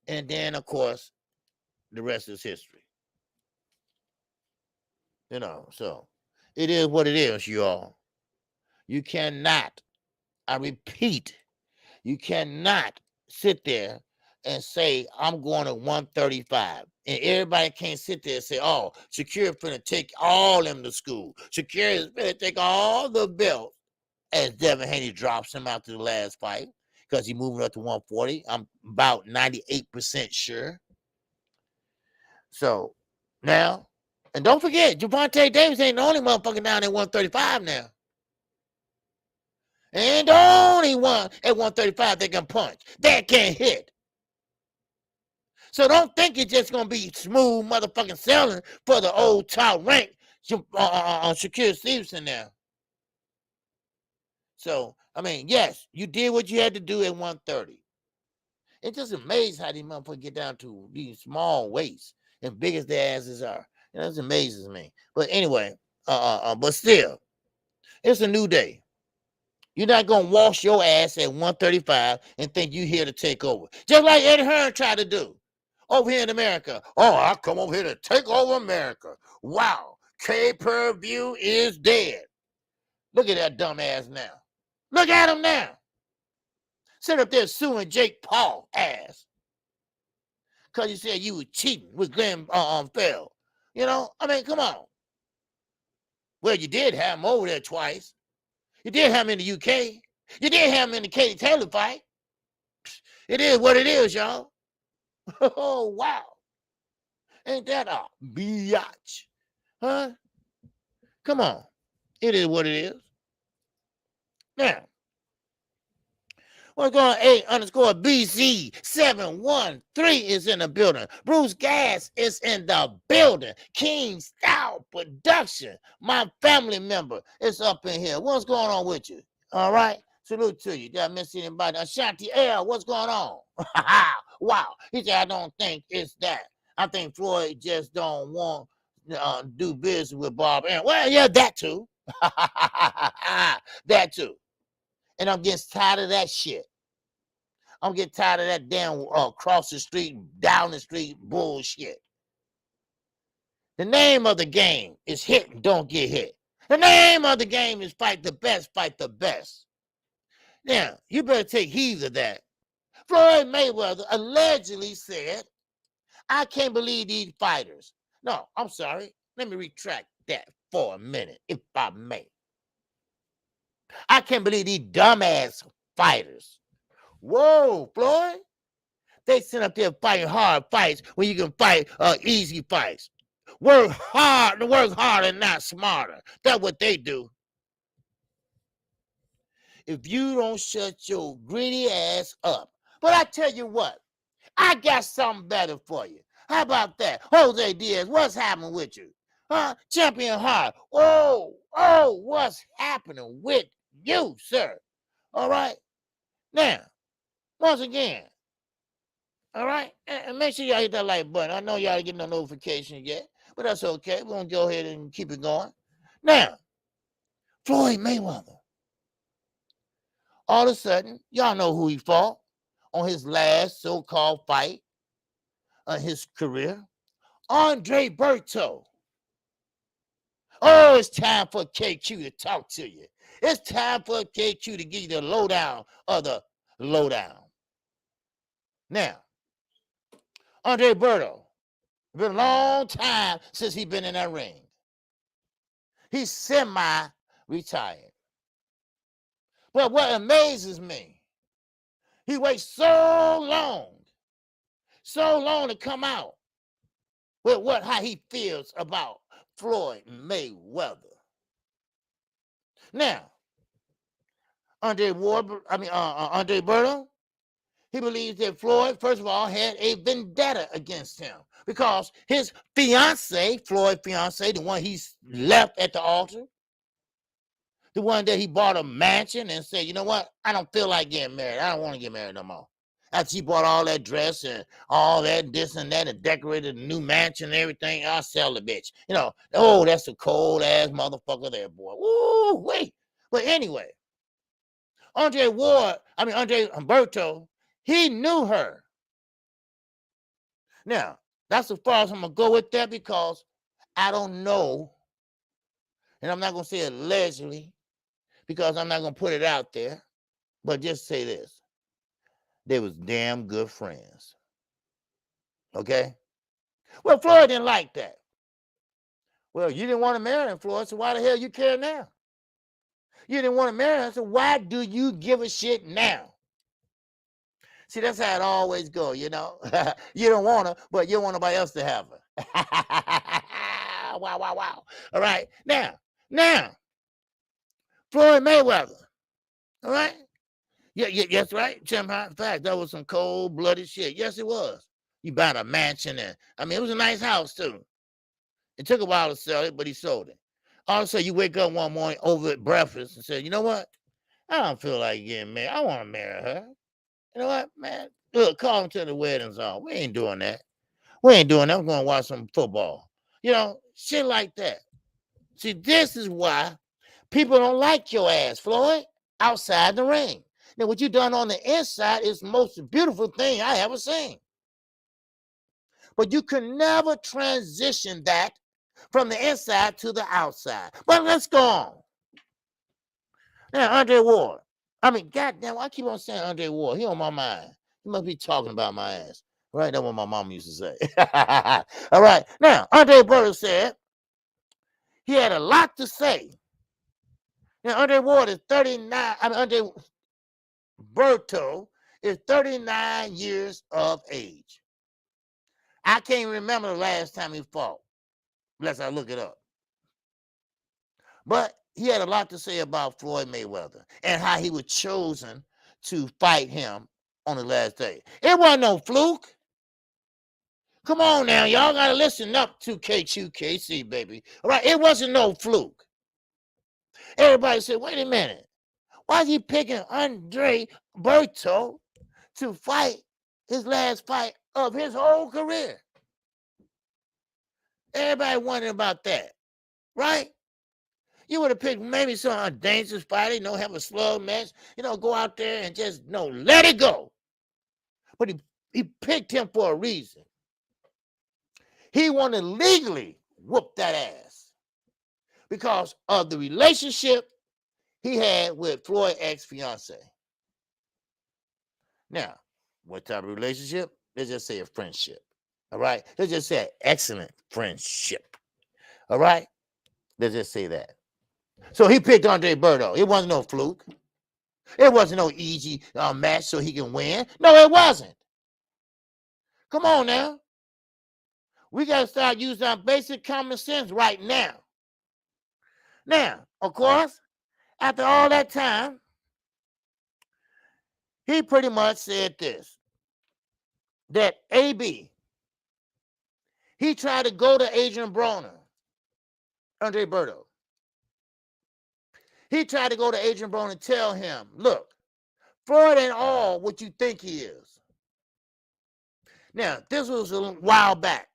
And then, of course, the rest is history. You know, so it is what it is, y'all. You cannot, I repeat, you cannot sit there and say, I'm going to 135. And everybody can't sit there and say, oh, Shakur finna take all them to school. Shakur is finna take all the belts as Devin Haney drops him after the last fight because he's moving up to 140. I'm about 98% sure. So now, and don't forget, Gervonta Davis ain't the only motherfucker down at 135 now. And the only one at 135 that can punch, that can hit. So don't think it's just going to be smooth motherfucking selling for the old top rank Shakur Stevenson now. So, I mean, yes, you did what you had to do at 130. It's just amazing how these motherfuckers get down to these small weights and big as their asses are. You know, it amazes me. But anyway, but still, it's a new day. You're not going to wash your ass at 135 and think you here to take over. Just like Eddie Hearn tried to do over here in America. Oh, I come over here to take over America. Wow, pay-per-view is dead. Look at that dumb ass now. Look at him now. Sit up there suing Jake Paul ass. Because you said you were cheating with Glenn Fell. You know, I mean, come on. Well, you did have him over there twice. You did have him in the UK. You did have him in the Katie Taylor fight. It is what it is, y'all. Oh, wow. Ain't that a biatch? Huh? Come on. It is what it is. Now, what's going on? A_BZ713 is in the building. Bruce Gas is in the building. King Style Production, my family member, is up in here. What's going on with you? All right. Salute to you. Did I miss anybody? Ashanti L, what's going on? Wow. He said, I don't think it's that. I think Floyd just don't want to do business with Bob Aaron. Well, yeah, that too. That too. And I'm getting tired of that shit. I'm getting tired of that damn cross the street, down the street bullshit. The name of the game is hit and don't get hit. The name of the game is fight the best, fight the best. Now, you better take heed of that. Floyd Mayweather allegedly said, I can't believe these fighters. No, I'm sorry. Let me retract that for a minute, if I may. I can't believe these dumbass fighters. Whoa, Floyd. They sit up there fighting hard fights when you can fight easy fights. Work hard and not smarter. That's what they do. If you don't shut your greedy ass up. But I tell you what, I got something better for you. How about that? Jose Diaz, what's happening with you? Huh? Champion Hart. Oh, what's happening with you, sir? All right. Now, once again, all right, and make sure y'all hit that like button. I know y'all ain't getting no notification yet, but that's okay. We're going to go ahead and keep it going. Now, Floyd Mayweather. All of a sudden, y'all know who he fought on his last so-called fight of his career. Andre Berto. Oh, it's time for KQ to talk to you. It's time for KQ to give you the lowdown of the lowdown. Now, Andre Berto It's been a long time since he's been in that ring. He's semi-retired. But what amazes me, he waits so long to come out with how he feels about Floyd Mayweather. Now, Andre Berto, he believes that Floyd, first of all, had a vendetta against him because his fiance, Floyd's fiance, the one he's left at the altar, the one that he bought a mansion and said, you know what, I don't feel like getting married. I don't want to get married no more. After she bought all that dress and all that, this and that, and decorated a new mansion and everything, I'll sell the bitch. You know, oh, that's a cold-ass motherfucker there, boy. Woo, wait. But anyway, Andre Berto, he knew her. Now, that's as far as I'm going to go with that because I don't know, and I'm not going to say allegedly because I'm not going to put it out there, but just say this. They was damn good friends. Okay? Well, Floyd didn't like that. Well, you didn't want to marry him, Floyd, so why the hell you care now? You didn't want to marry him, so why do you give a shit now? See, that's how it always goes, you know? You don't want her, but you want nobody else to have her. Wow. All right? Now, Floyd Mayweather, all right? Yeah, yes, right, Jim. In fact, that was some cold-blooded shit. Yes, it was. You bought a mansion, and it was a nice house, too. It took a while to sell it, but he sold it. All of a sudden, you wake up one morning over at breakfast and say, you know what? I don't feel like getting married. I want to marry her. You know what, man? Look, call him to the wedding's on. We ain't doing that. We're going to watch some football. You know, shit like that. See, this is why people don't like your ass, Floyd, outside the ring. Now, what you done on the inside is the most beautiful thing I ever seen. But you can never transition that from the inside to the outside. But let's go on. Now, Andre Ward. Goddamn, I keep on saying Andre Ward. He on my mind. He must be talking about my ass. Right? That's what my mom used to say. All right. Now, Andre Berto said he had a lot to say. Now, Andre Ward is 39. Andre Berto is 39 years of age. I can't remember the last time he fought, unless I look it up. But he had a lot to say about Floyd Mayweather and how he was chosen to fight him on the last day. It wasn't no fluke. Come on now, y'all got to listen up to KQKC, baby. All right, it wasn't no fluke. Everybody said, wait a minute. Why is he picking Andre Berto to fight his last fight of his whole career? Everybody wondering about that, right? You would have picked maybe some dangerous fighter, have a slug match, go out there and just, let it go. But he picked him for a reason. He wanted to legally whoop that ass because of the relationship he had with Floyd's ex-fiance. Now, what type of relationship? Let's just say a friendship. All right? Let's just say an excellent friendship. All right? Let's just say that. So he picked Andre Berto. It wasn't no fluke. It wasn't no easy match so he can win. No, it wasn't. Come on now. We got to start using our basic common sense right now. Now, of course, after all that time, he pretty much said this, that AB, he tried to go to Adrian Broner, Andre Berto. He tried to go to Adrian Broner and tell him, look, Floyd ain't all what you think he is. Now, this was a while back.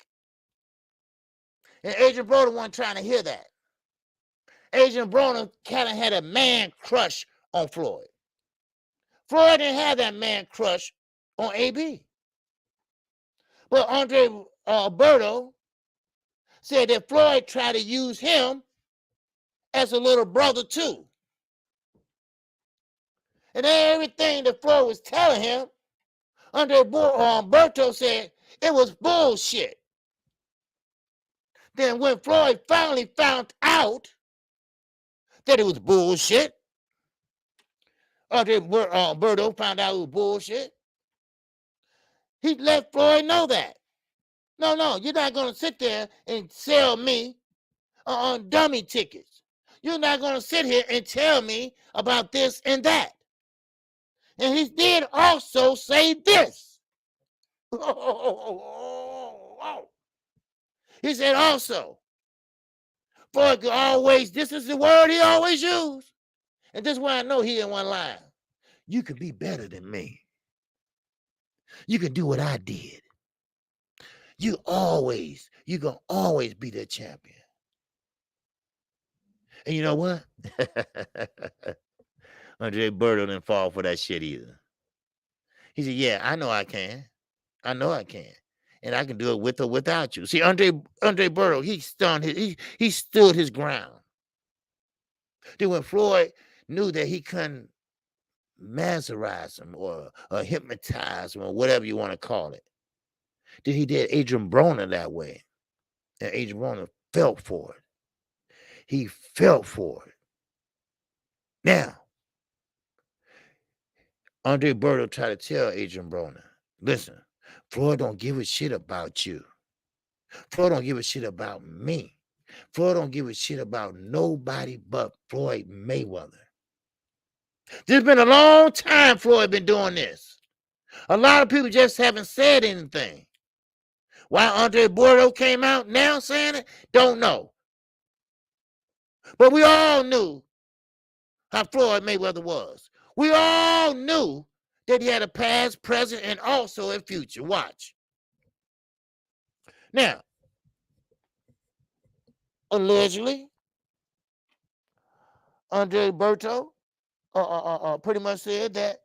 And Adrian Broner wasn't trying to hear that. Adrian Broner kind of had a man crush on Floyd. Floyd didn't have that man crush on AB. But Andre Berto said that Floyd tried to use him as a little brother too. And everything that Floyd was telling him, Andre Berto said it was bullshit. Then when Floyd finally found out that it was bullshit, Berto found out it was bullshit, he let Floyd know that. No, you're not going to sit there and sell me on dummy tickets. You're not going to sit here and tell me about this and that. And he did also say this. He said also, Floyd could always, this is the word he always used. And this is why I know he in one line. You can be better than me. You can do what I did. You gonna always be the champion. And you know what? Andre Berto didn't fall for that shit either. He said, yeah, I know I can. I know I can. And I can do it with or without you. See, Andre Berto, he stood his ground. Then when Floyd knew that he couldn't mesmerize him or hypnotize him or whatever you want to call it, then he did Adrian Broner that way. And Adrian Broner felt for it. He felt for it. Now, Andre Berto tried to tell Adrian Broner, listen, Floyd don't give a shit about you. Floyd don't give a shit about me. Floyd don't give a shit about nobody but Floyd Mayweather. There's been a long time Floyd been doing this. A lot of people just haven't said anything. Why Andre Berto came out now saying it, don't know. But we all knew how Floyd Mayweather was. We all knew that he had a past, present, and also a future. Watch. Now, allegedly, Andre Berto pretty much said that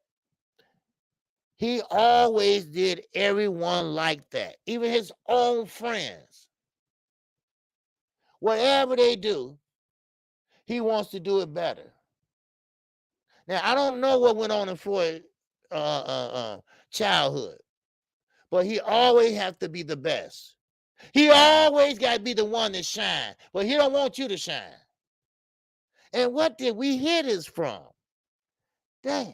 he always did everyone like that, even his own friends. Whatever they do, he wants to do it better. Now, I don't know what went on in Floyd's childhood, but he always has to be the best. He always got to be the one that shine, but he don't want you to shine. And what did we hear this from? Damn.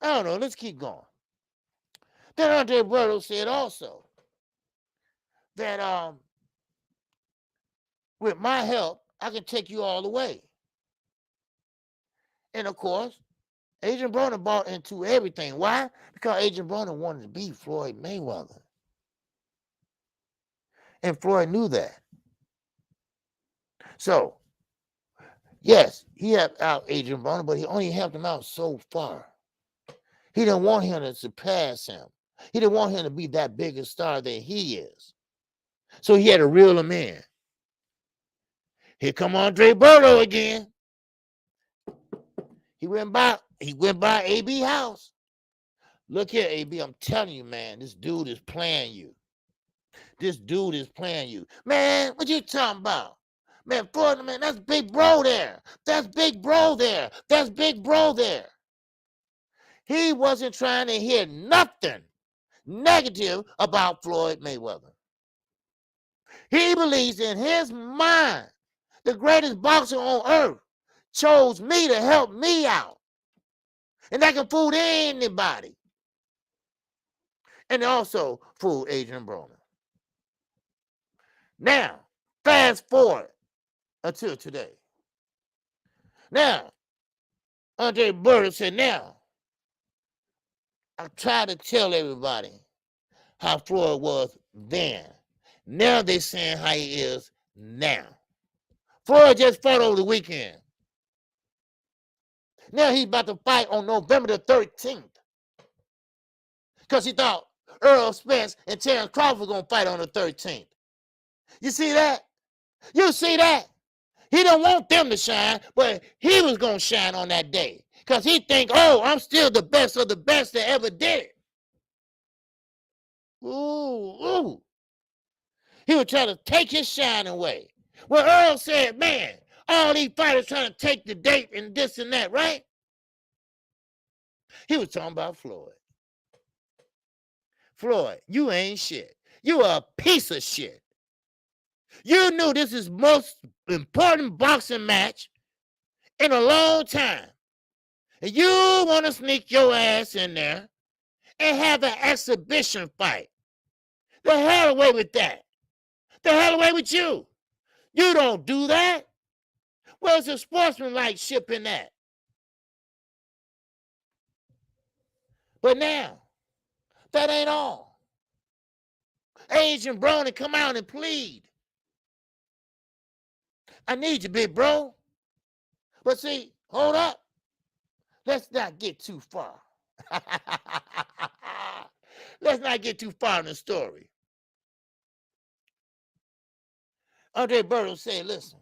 I don't know. Let's keep going. Then Andre Berto said also that with my help, I can take you all the way. And of course, Adrian Broner bought into everything. Why? Because Adrian Broner wanted to beat Floyd Mayweather. And Floyd knew that. So, yes, he helped out Adrian Broner, but he only helped him out so far. He didn't want him to surpass him. He didn't want him to be that big a star that he is. So he had to reel him in. Here come Andre Berto again. He went by AB house. Look here, AB, I'm telling you, man, this dude is playing you. This dude is playing you. Man, what you talking about? Man, Floyd, man, that's big bro there. That's big bro there. That's big bro there. He wasn't trying to hear nothing negative about Floyd Mayweather. He believes in his mind, the greatest boxer on earth chose me to help me out. And that can fool anybody. And also fool Adrian Broner. Now, fast forward until today. Now, Andre Berto said, now, I tried to tell everybody how Floyd was then. Now they're saying how he is now. Floyd just fought over the weekend. Now he's about to fight on November the 13th. Because he thought Earl Spence and Terrence Crawford were going to fight on the 13th. You see that? You see that? He don't want them to shine, but he was going to shine on that day. Because he think, oh, I'm still the best of the best that ever did it. Ooh. He was trying to take his shine away. Well, Earl said, man, all these fighters trying to take the date and this and that, right? He was talking about Floyd. Floyd, you ain't shit. You a piece of shit. You knew this is most important boxing match in a long time. And you want to sneak your ass in there and have an exhibition fight. The hell away with that. The hell away with you. You don't do that. Where's the sportsmanship in that? But now, that ain't all. Agent Broner come out and plead. I need you, big bro. But see, hold up. Let's not get too far. Let's not get too far in the story. Andre Berto said, listen,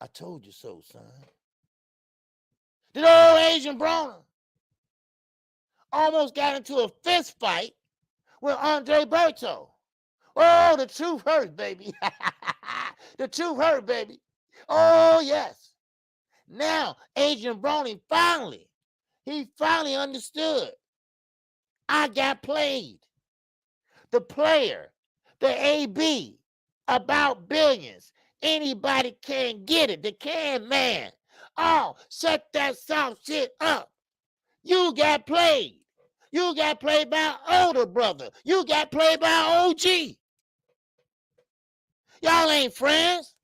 I told you so, son. Did old Agent Broner almost got into a fist fight with Andre Berto. Oh, the truth hurts, baby. The truth hurt, baby. Oh, yes. Now, Agent Broner finally understood. I got played. The player, the AB, about billions. Anybody can get it. The can man. Oh, shut that soft shit up. You got played. You got played by an older brother. You got played by an OG. Y'all ain't friends.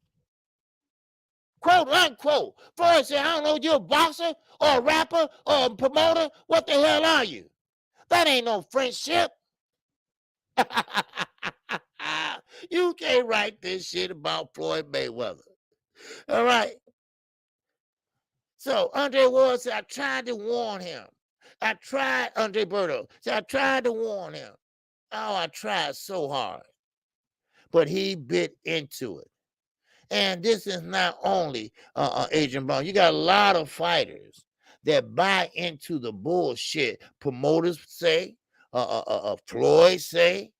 Quote unquote. Floyd said, I don't know, you're a boxer or a rapper or a promoter. What the hell are you? That ain't no friendship. You can't write this shit about Floyd Mayweather. All right. So Andre Ward said, I tried to warn him. Andre Berto said, I tried to warn him. Oh, I tried so hard. But he bit into it. And this is not only Agent Brown. You got a lot of fighters that buy into the bullshit promoters say, Floyd say.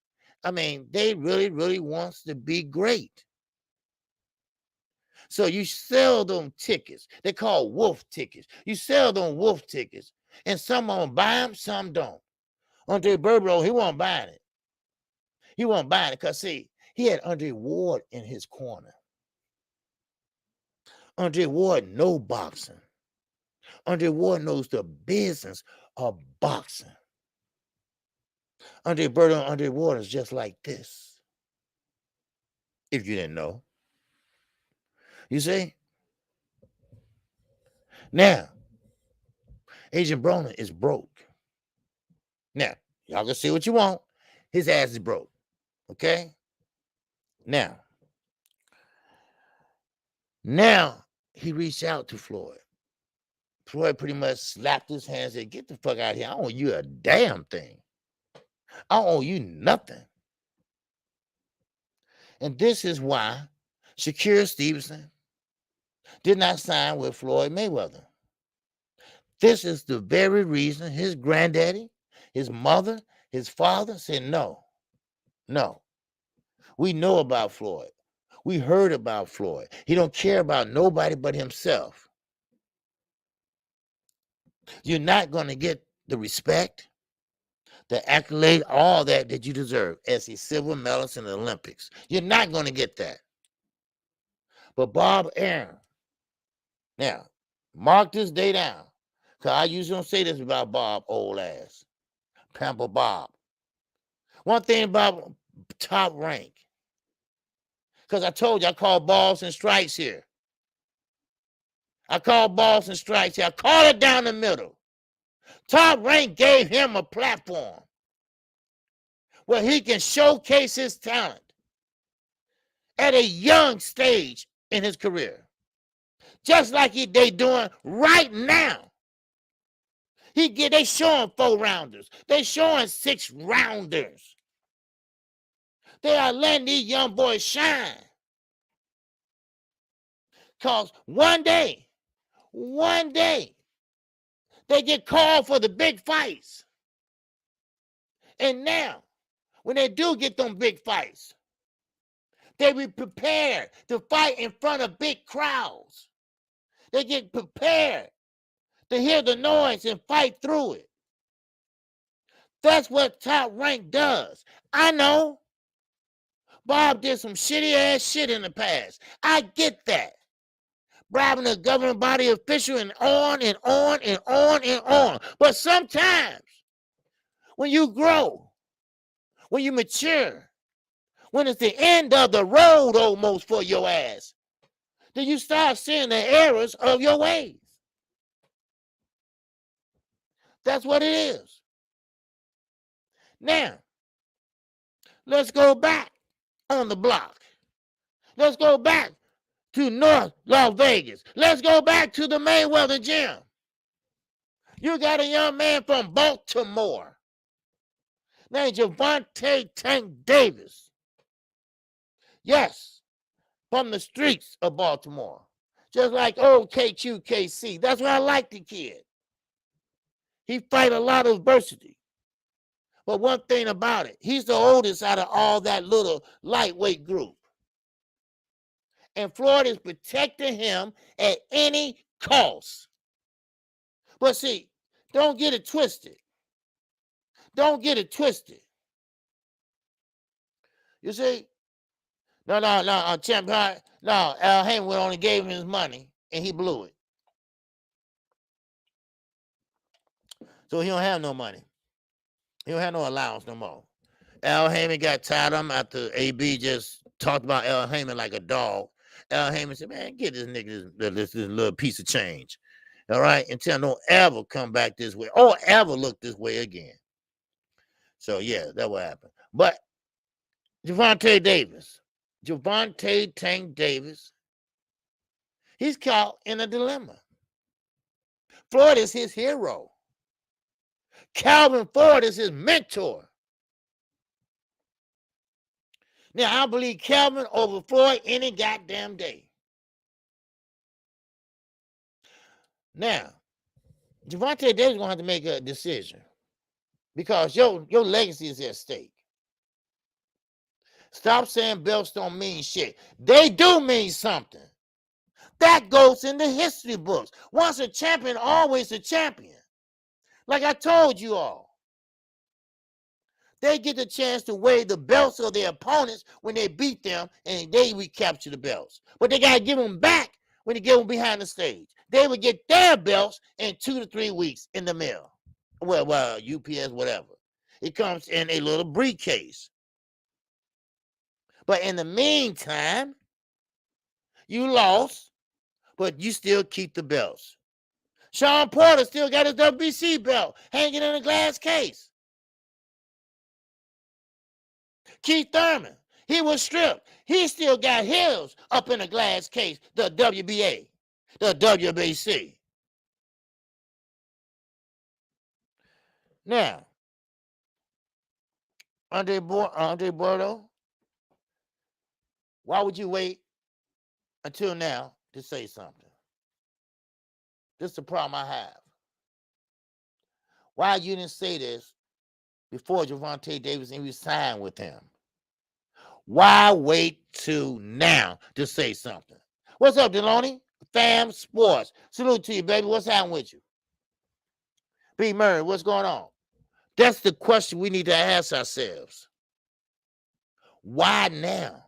I mean, they really, really wants to be great. So you sell them tickets. They call wolf tickets. You sell them wolf tickets. And some of them buy them, some don't. Andre Berto, he wasn't buying it. He wasn't buying it because, see, he had Andre Ward in his corner. Andre Ward knows boxing. Andre Ward knows the business of boxing. Andre Berto and Andre Ward is just like this. If you didn't know. You see? Now, Agent Broner is broke. Now, y'all can see what you want. His ass is broke. Okay? Now, he reached out to Floyd. Floyd pretty much slapped his hands and said, get the fuck out of here. I don't owe you a damn thing. I don't owe you nothing. And this is why Shakur Stevenson did not sign with Floyd Mayweather. This is the very reason his granddaddy, his mother, his father said, no. We know about Floyd. We heard about Floyd. He don't care about nobody but himself. You're not going to get the respect, the accolade, all that you deserve as a silver medalist in the Olympics. You're not going to get that. But Bob Arum, now, mark this day down, because I usually don't say this about Bob, old ass. Pamper Bob. One thing about Top Rank, because I told you I call balls and strikes here. I call balls and strikes here. I call it down the middle. Top Rank gave him a platform where he can showcase his talent at a young stage in his career. Just like they doing right now. They showing 4-rounders. They showing 6-rounders. They are letting these young boys shine. Because one day, they get called for the big fights. And now, when they do get them big fights, they be prepared to fight in front of big crowds. They get prepared to hear the noise and fight through it. That's what Top Rank does. I know. Bob did some shitty ass shit in the past. I get that. Bribing a government body official and on and on and on and on. But sometimes when you grow, when you mature, when it's the end of the road almost for your ass, then you start seeing the errors of your ways. That's what it is. Now, let's go back on the block. Let's go back to North Las Vegas. Let's go back to the Mayweather gym. You got a young man from Baltimore named Gervonta Tank Davis. Yes, from the streets of Baltimore. Just like old KQKC. That's why I like the kid. He fight a lot of adversity. But one thing about it, he's the oldest out of all that little lightweight group. And Floyd is protecting him at any cost. But see, don't get it twisted. Don't get it twisted. You see? No, champion. No, Al Haymon only gave him his money, and he blew it. So he don't have no money. He don't have no allowance no more. Al Haymon got tired of him after AB just talked about Al Haymon like a dog. Al Haymon said, man, get this nigga this little piece of change. All right? Until don't ever come back this way or ever look this way again. So, yeah, that's what happened. But Gervonta Tank Davis, he's caught in a dilemma. Floyd is his hero. Calvin Ford is his mentor. Now, I believe Calvin over Floyd any goddamn day. Now, Gervonta Davis is going to have to make a decision because your legacy is at stake. Stop saying belts don't mean shit. They do mean something. That goes in the history books. Once a champion, always a champion. Like I told you all. They get the chance to weigh the belts of their opponents when they beat them and they recapture the belts. But they got to give them back when they get them behind the stage. They would get their belts in 2 to 3 weeks in the mail. Well, UPS, whatever. It comes in a little briefcase. But in the meantime, you lost, but you still keep the belts. Sean Porter still got his WBC belt hanging in a glass case. Keith Thurman, he was stripped. He still got his up in a glass case, the WBA, the WBC. Now, Andre Berto, why would you wait until now to say something? This is the problem I have. Why you didn't say this before Gervonta Davis and we signed with him? Why wait till now to say something? What's up, Deloney? Fam Sports. Salute to you, baby. What's happening with you? B. Murray, what's going on? That's the question we need to ask ourselves. Why now?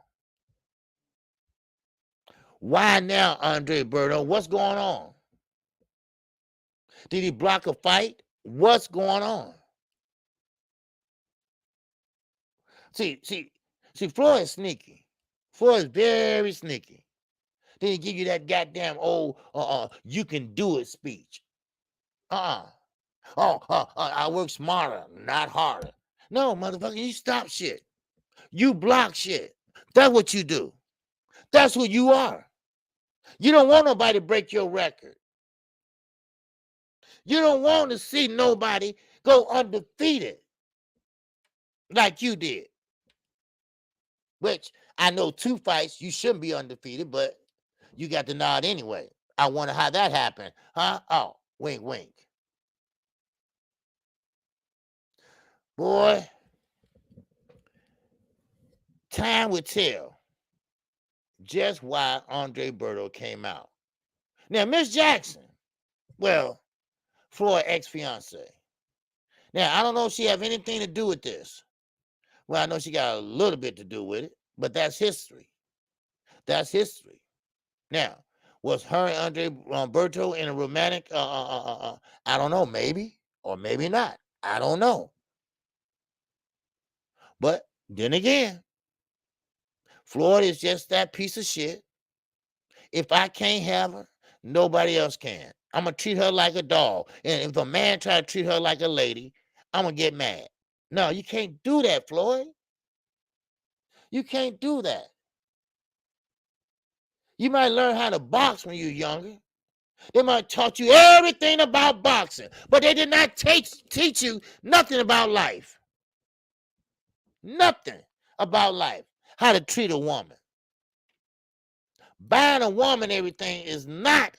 Why now, Andre Berto? What's going on? Did he block a fight? What's going on? See, Floyd is sneaky. Floyd is very sneaky. Then he give you that goddamn old you can do it speech. I work smarter, not harder. No, motherfucker, you stop shit. You block shit. That's what you do. That's who you are. You don't want nobody to break your record. You don't want to see nobody go undefeated like you did. Which I know 2 fights, you shouldn't be undefeated, but you got the nod anyway. I wonder how that happened. Huh? Oh, wink, wink. Boy, time will tell just why Andre Berto came out. Now, Miss Jackson, well, Floyd's ex-fiance. Now, I don't know if she have anything to do with this. Well, I know she got a little bit to do with it, But that's history. That's history. Now, was her and Andre Berto in a romantic? I don't know. Maybe or maybe not. I don't know. But then again, Floyd is just that piece of shit. If I can't have her, nobody else can. I'm gonna treat her like a dog. And if a man try to treat her like a lady, I'm gonna get mad. No, you can't do that, Floyd. You can't do that. You might learn how to box when you're younger. They might have taught you everything about boxing, but they did not teach you nothing about life. Nothing about life. How to treat a woman. Buying a woman everything is not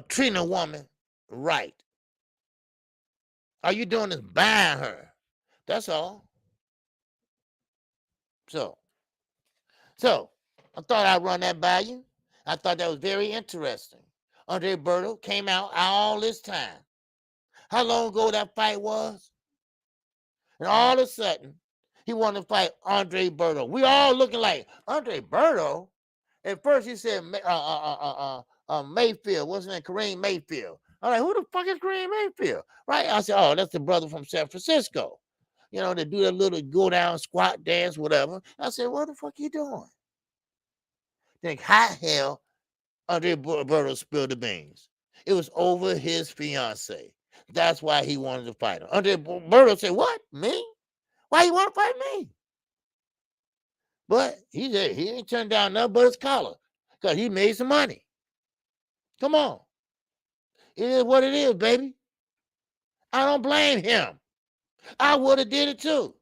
treating a woman right. All you doing is buying her. That's all. So I thought I'd run that by you. I thought that was very interesting. Andre Berto came out all this time. How long ago that fight was? And all of a sudden, he wanted to fight Andre Berto. We all looking like Andre Berto. At first, he said Mayfield. What's his name? Kareem Mayfield. I'm like, who the fuck is Kareem Mayfield? Right? I said, oh, that's the brother from San Francisco. You know, they do that little go down, squat, dance, whatever. I said, what the fuck you doing? Think hot hell, Andre Berto spilled the beans. It was over his fiance. That's why he wanted to fight him. Andre Berto said, what? Me? Why you want to fight me? But he ain't turned down nothing but his collar because he made some money. Come on. It is what it is, baby. I don't blame him. I would have did it too.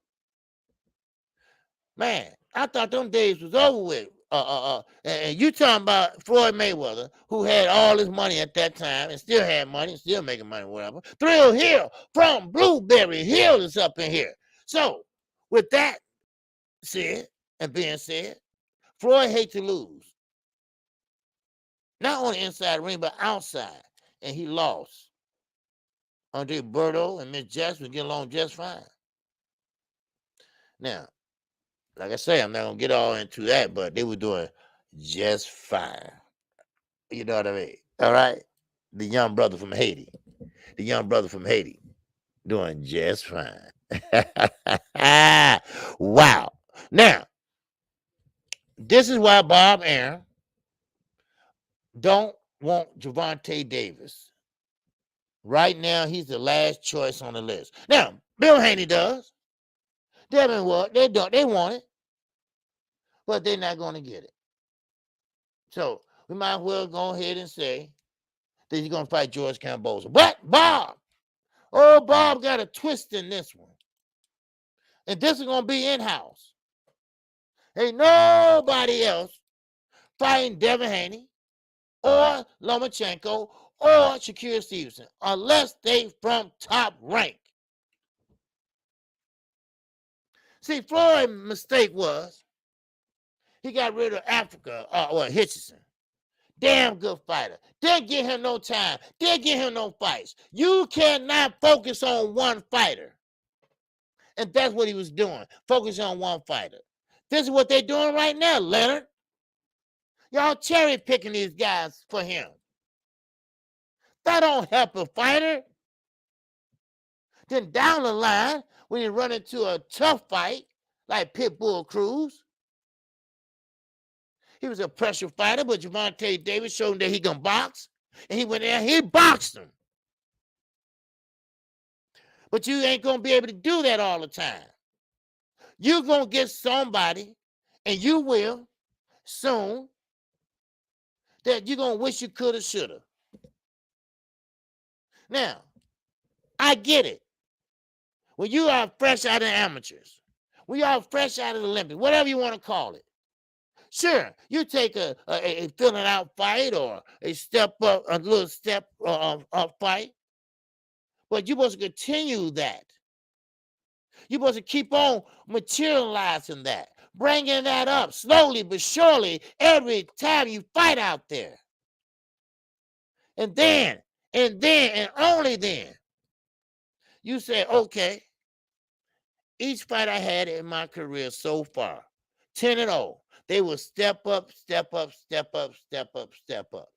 Man, I thought them days was over with. And you talking about Floyd Mayweather, who had all his money at that time and still had money, still making money, whatever. Thrill Hill from Blueberry Hill is up in here. So, with that said and being said, Floyd hates to lose. Not on the inside ring, but outside. And he lost. Andre Berto and Miss Jess would get along just fine. Now, like I say, I'm not going to get all into that, but they were doing just fine. You know what I mean? All right? The young brother from Haiti. The young brother from Haiti doing just fine. Wow. Now, this is why Bob Arum don't want Gervonta Davis. Right now, he's the last choice on the list. Now, Bill Haney does. Devin what? They don't. They want it. But they're not going to get it. So we might as well go ahead and say that he's going to fight George Kambosos. But Bob got a twist in this one. And this is going to be in-house. Ain't nobody else fighting Devin Haney or Lomachenko or Shakur Stevenson unless they from Top Rank. See, Floyd's mistake was he got rid of Africa, Hitchison. Damn good fighter. Didn't give him no time. Didn't give him no fights. You cannot focus on one fighter. And that's what he was doing. Focus on one fighter. This is what they're doing right now, Leonard. Y'all cherry picking these guys for him. That don't help a fighter. Then down the line, when you run into a tough fight, like Pitbull Cruz, he was a pressure fighter, but Gervonta Davis showed him that he can box. And he went there, he boxed him. But you ain't going to be able to do that all the time. You're going to get somebody, and you will soon, that you're going to wish you could have, should have. Now, I get it. When you are fresh out of amateurs, when you are fresh out of the Olympics, whatever you want to call it, sure, you take a filling out fight or a little step up fight, but you're supposed to continue that. You're supposed to keep on materializing that, bringing that up slowly but surely every time you fight out there. And then, and only then, you say, okay, each fight I had in my career so far, 10-0. They will step up, step up, step up, step up, step up.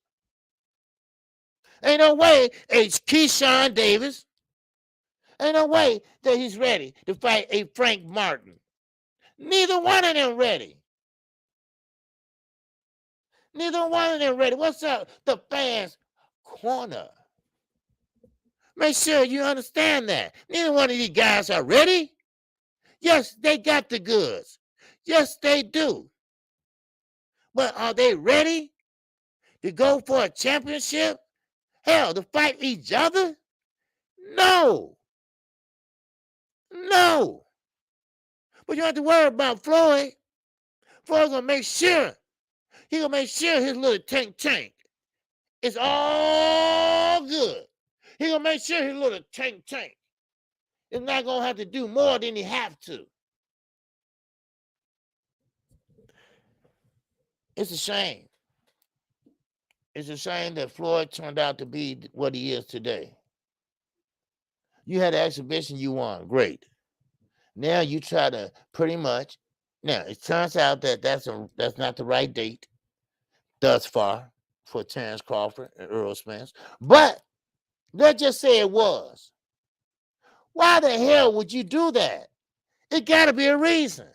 Ain't no way it's Keyshawn Davis. Ain't no way that he's ready to fight a Frank Martin. Neither one of them ready. Neither one of them ready. What's up? The fans' corner. Make sure you understand that. Neither one of these guys are ready. Yes, they got the goods. Yes, they do. But are they ready to go for a championship? Hell, to fight each other? No. No. But you don't have to worry about Floyd. Floyd's gonna make sure. He gonna make sure his little tank is all good. He gonna make sure his little tank is not gonna have to do more than he have to. It's a shame. It's a shame that Floyd turned out to be what he is today. You had an exhibition, you won, great. Now you try to pretty much. Now it turns out that that's not the right date thus far for Terrence Crawford and Errol Spence. But let's just say it was. Why the hell would you do that? It got to be a reason.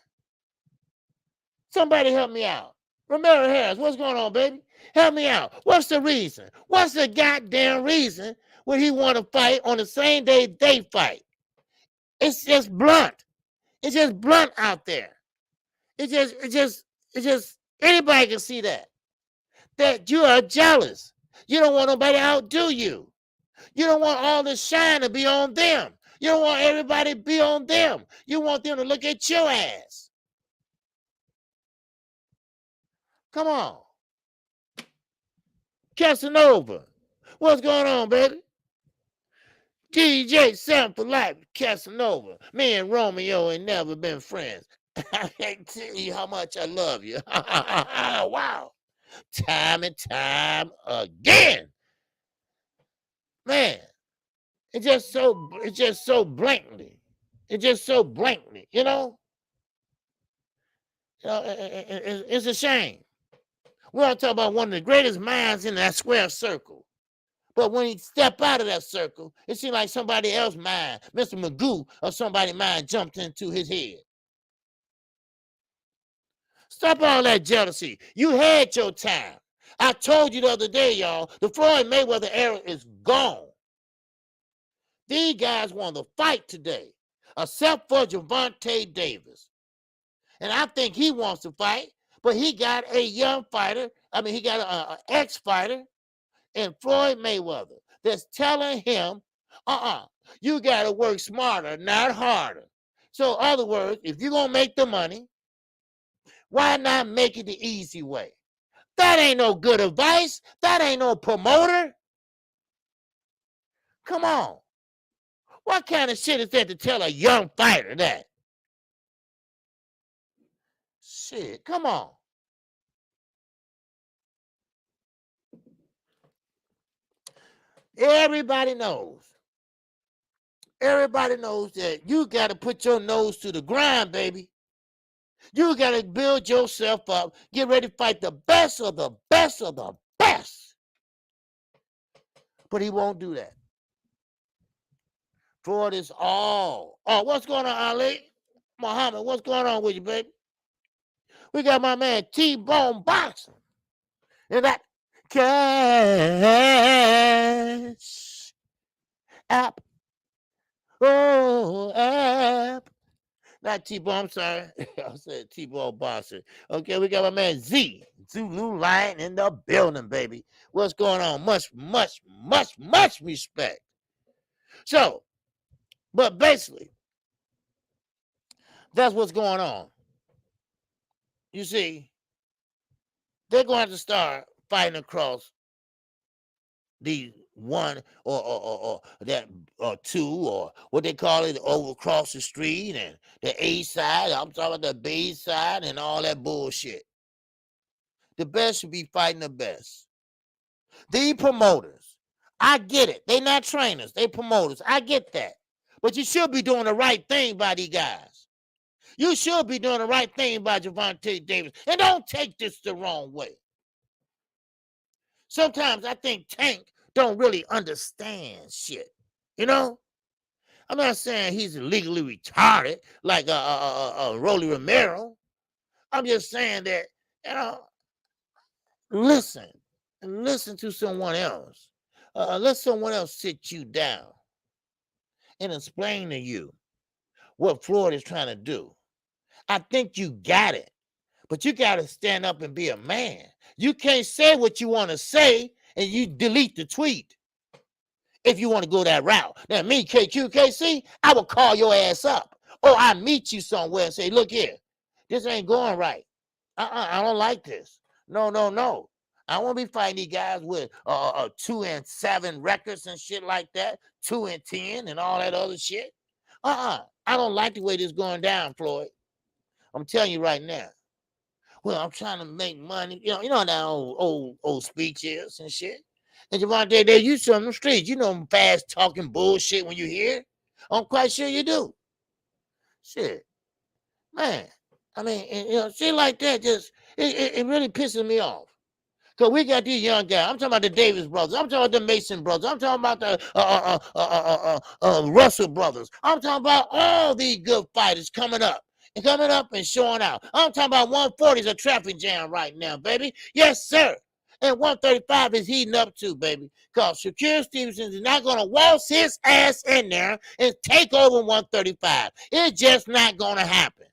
Somebody help me out. Romero Harris, what's going on, baby? Help me out. What's the reason? What's the goddamn reason when he want to fight on the same day they fight? It's just blunt. It's just blunt out there. It's just anybody can see that. That you are jealous. You don't want nobody to outdo you. You don't want all the shine to be on them. You don't want everybody to be on them. You want them to look at your ass. Come on. Casanova. What's going on, baby? DJ Sam for life, Casanova. Me and Romeo ain't never been friends. I can't tell you how much I love you. Wow. Time and time again. Man, it's just so blatantly. It's just so blatantly, you know? It's a shame. We're talking about one of the greatest minds in that square circle. But when he step out of that circle, it seems like somebody else's mind, Mr. Magoo or somebody's mind jumped into his head. Stop all that jealousy. You had your time. I told you the other day, y'all, the Floyd Mayweather era is gone. These guys want to fight today, except for Gervonta Davis. And I think he wants to fight, but he got a young fighter. I mean, he got an ex-fighter in Floyd Mayweather that's telling him, you got to work smarter, not harder. So, in other words, if you're going to make the money, why not make it the easy way? That ain't no good advice. That ain't no promoter. Come on. What kind of shit is that to tell a young fighter that? Shit, come on. Everybody knows. Everybody knows that you got to put your nose to the grind, baby. You got to build yourself up. Get ready to fight the best of the best of the best. But he won't do that. Floyd is all. Oh, what's going on, Ali? Muhammad, what's going on with you, baby? We got my man T-Bone Boxing. And that cash app. Oh, app. Not T-Bone, I'm sorry. I said T-Bone Boxing. Okay, we got my man Z. Zulu Lion in the building, baby. What's going on? Much respect. So, but basically, that's what's going on. You see, they're going to start fighting across the one or that or two or what they call it over across the street and the A side. I'm talking about the B side and all that bullshit. The best should be fighting the best. The promoters, I get it. They're not trainers. They promoters. I get that. But you should be doing the right thing by these guys. You should be doing the right thing by Gervonta Davis. And don't take this the wrong way. Sometimes I think Tank don't really understand shit. You know? I'm not saying he's legally retarded like Rolly Romero. I'm just saying that, you know, listen to someone else. Let someone else sit you down and explain to you what Floyd is trying to do. I think you got it, but you got to stand up and be a man. You can't say what you want to say and you delete the tweet if you want to go that route. Now, me, KQKC, I will call your ass up. Or I meet you somewhere and say, look here, this ain't going right. I don't like this. No. I won't be fighting these guys with 2-7 records and shit like that, 2-10 and all that other shit. I don't like the way this going down, Floyd. I'm telling you right now. Well, I'm trying to make money. You know that old speech is and shit. And Gervonta, they used to on the streets. You know, fast talking bullshit when you hear. I'm quite sure you do. Shit, man. I mean, shit like that just it really pisses me off. Cause we got these young guys. I'm talking about the Davis brothers. I'm talking about the Mason brothers. I'm talking about the Russell brothers. I'm talking about all these good fighters coming up and showing out. I'm talking about 140 is a traffic jam right now, baby. Yes, sir. And 135 is heating up too, baby. Cause Shakur Stevenson is not gonna waltz his ass in there and take over 135. It's just not gonna happen.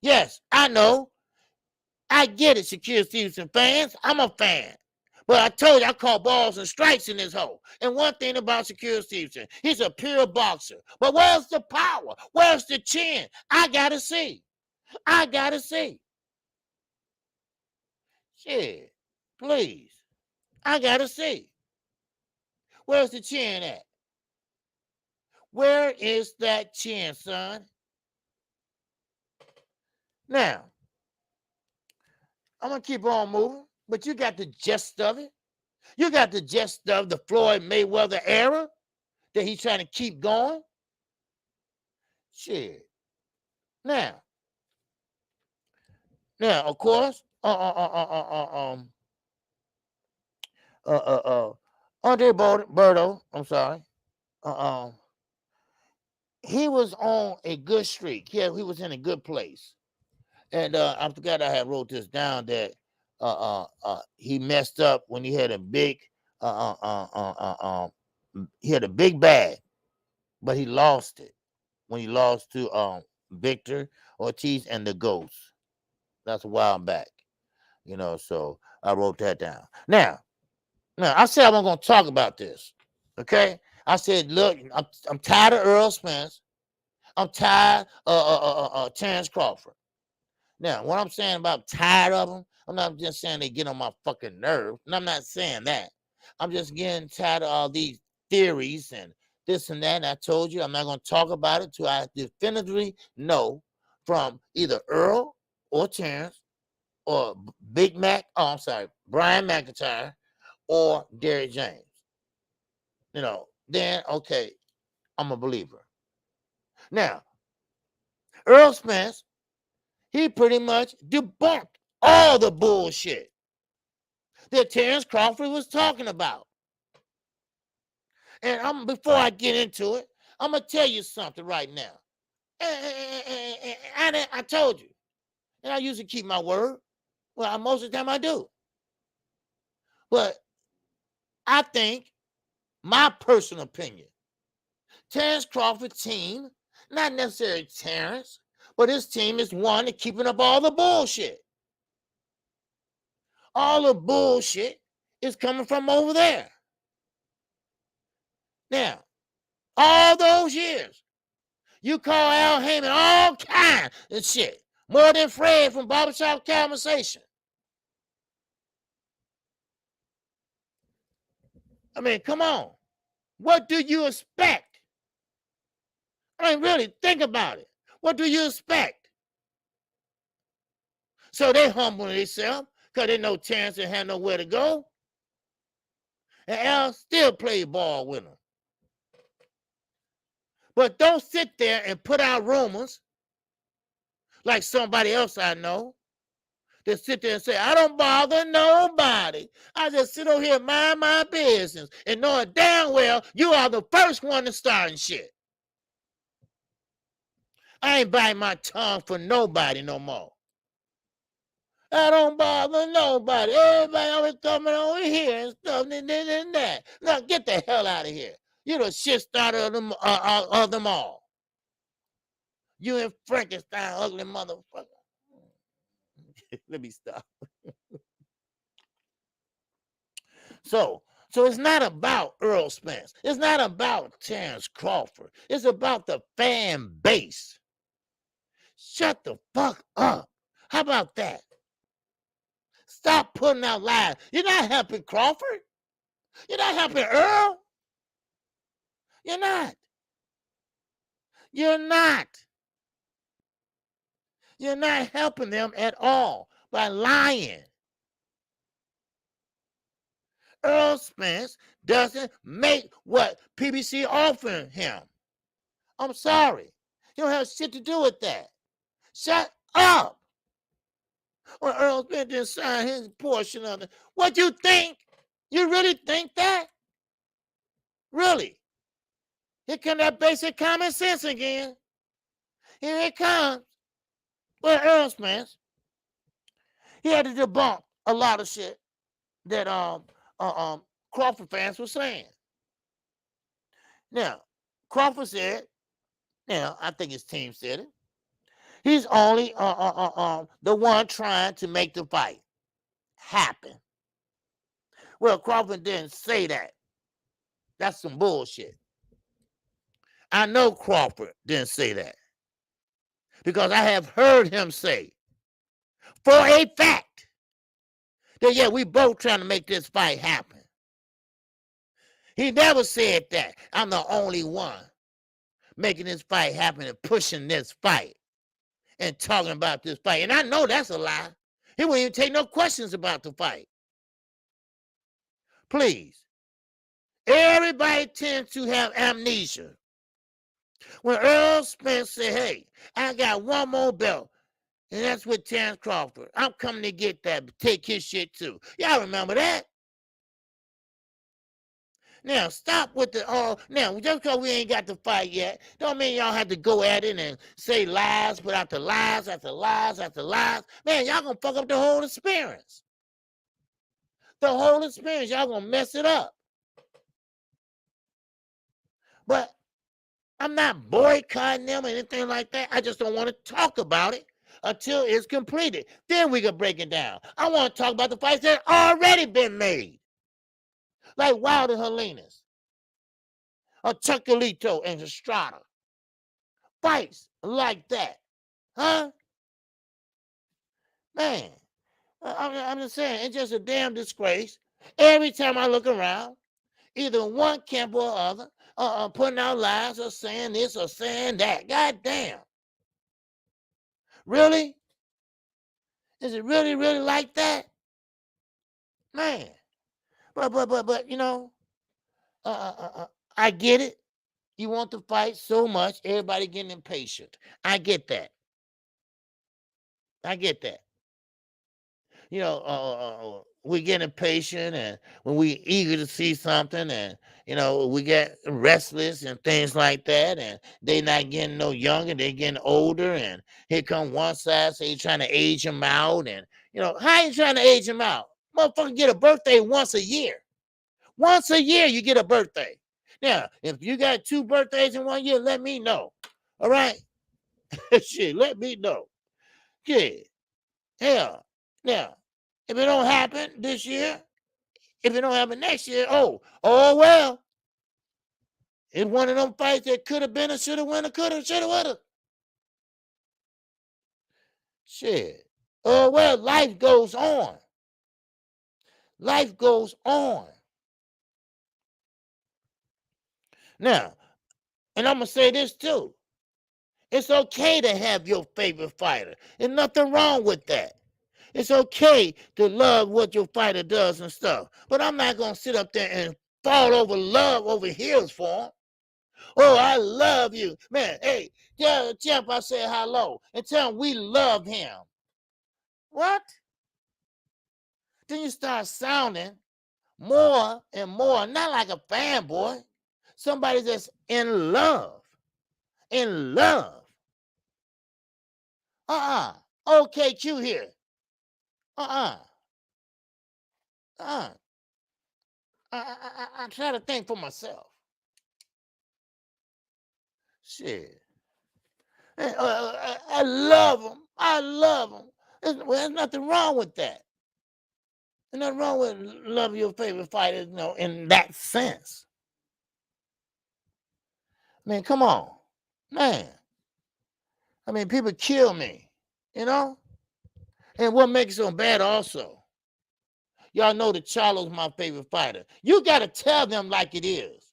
Yes, I know. I get it, Shakur Stevenson fans. I'm a fan. But I told you I call balls and strikes in this hole. And one thing about Shakur Stevenson, he's a pure boxer. But where's the power? Where's the chin? I gotta see. Shit, please. I gotta see. Where's the chin at? Where is that chin, son? Now, I'm going to keep on moving, but you got the gist of it. You got the gist of the Floyd Mayweather era that he's trying to keep going. Shit. Now, of course, Andre Berto, I'm sorry, he was on a good streak. Yeah, he was in a good place. And I forgot I had wrote this down that he messed up when he had a big he had a big bag, but he lost it when he lost to Victor Ortiz and the Ghost. That's a while back, so I wrote that down. Now I said I wasn't gonna talk about this. Okay, I said, look, I'm tired of Earl Spence. I'm tired of Terrence Crawford. Now, what I'm saying about tired of them, I'm not just saying they get on my fucking nerve. And I'm not saying that. I'm just getting tired of all these theories and this and that. And I told you I'm not going to talk about it till I definitively know from either Earl or Terrence or Brian McIntyre or Derrick James. Then, okay, I'm a believer. Now, Earl Spence, he pretty much debunked all the bullshit that Terrence Crawford was talking about. And before I get into it, I'm going to tell you something right now. I told you. And I usually keep my word. Well, most of the time I do. But I think, my personal opinion, Terrence Crawford's team, not necessarily Terrence, but his team is one to keeping up all the bullshit. All the bullshit is coming from over there. Now, all those years, you call Al Heyman all kinds of shit. More than Fred from Barbershop Conversation. I mean, come on. What do you expect? I mean, really, think about it. What do you expect? So they humble themselves because they know Terrence didn't have nowhere to go. And Al still played ball with them. But don't sit there and put out rumors like somebody else I know that sit there and say, I don't bother nobody. I just sit over here and mind my business and knowing damn well you are the first one to start shit. I ain't biting my tongue for nobody no more. I don't bother nobody. Everybody always coming over here and stuff and this and that. Now get the hell out of here. You're the shit starter of them all. You and Frankenstein, ugly motherfucker. Let me stop. So it's not about Earl Spence. It's not about Terrence Crawford. It's about the fan base. Shut the fuck up. How about that? Stop putting out lies. You're not helping Crawford. You're not helping Earl. You're not. You're not. You're not helping them at all by lying. Earl Spence doesn't make what PBC offering him. I'm sorry. You don't have shit to do with that. Shut up. Well, Earl Spence didn't sign his portion of it. What you think? You really think that? Really? Here comes that basic common sense again. Here it comes. Well, Earl Spence, he had to debunk a lot of shit that Crawford fans were saying. Now, Crawford said, now I think his team said it. He's only the one trying to make the fight happen. Well, Crawford didn't say that. That's some bullshit. I know Crawford didn't say that because I have heard him say for a fact that, yeah, we both trying to make this fight happen. He never said that. I'm the only one making this fight happen and pushing this fight and talking about this fight. And I know that's a lie. He wouldn't even take no questions about the fight. Please. Everybody tends to have amnesia. When Earl Spence said, hey, I got one more belt, and that's with Terrence Crawford. I'm coming to get that, but take his shit too. Y'all remember that? Now, stop with the, now, just because we ain't got the fight yet, don't mean y'all have to go at it and say lies, but after lies, after lies, after lies. Man, y'all gonna fuck up the whole experience. The whole experience, y'all gonna mess it up. But I'm not boycotting them or anything like that. I just don't want to talk about it until it's completed. Then we can break it down. I want to talk about the fights that already been made. Like Wilder and Helenas. Or Chocolito and Estrada. Fights like that. Huh? Man, I'm just saying, it's just a damn disgrace. Every time I look around, either one camp or other, putting out lies or saying this or saying that. God damn. Really? Is it really, really like that? Man. But you know, I get it. You want to fight so much, everybody getting impatient. I get that. I get that. You know, we get impatient, and when we eager to see something, and you know, we get restless and things like that, and they not getting no younger, they getting older, and here come one side say trying to age them out, and you know, how you trying to age them out? Motherfucker get a birthday once a year. Once a year you get a birthday. Now, if you got 2 birthdays in 1 year, let me know. All right? Shit, let me know. Yeah. Hell. Now, if it don't happen this year, if it don't happen next year, oh well. It's one of them fights that could have been a should have win a could have, should have, would have. Shit. Oh well, life goes on. Life goes on. Now, and I'm going to say this too. It's okay to have your favorite fighter. There's nothing wrong with that. It's okay to love what your fighter does and stuff. But I'm not going to sit up there and fall over love over heels for him. Oh, I love you. Man, hey, tell Champ I said hello and tell him we love him. What? Then you start sounding more and more, not like a fanboy, somebody that's in love. In love. OKQ here. I try to think for myself. Shit. I love him. I love him. There's nothing wrong with that. There's nothing wrong with love your favorite fighter, in that sense. I mean, come on. Man. I mean, people kill me, And what makes it so bad also, y'all know that Charlo's my favorite fighter. You got to tell them like it is.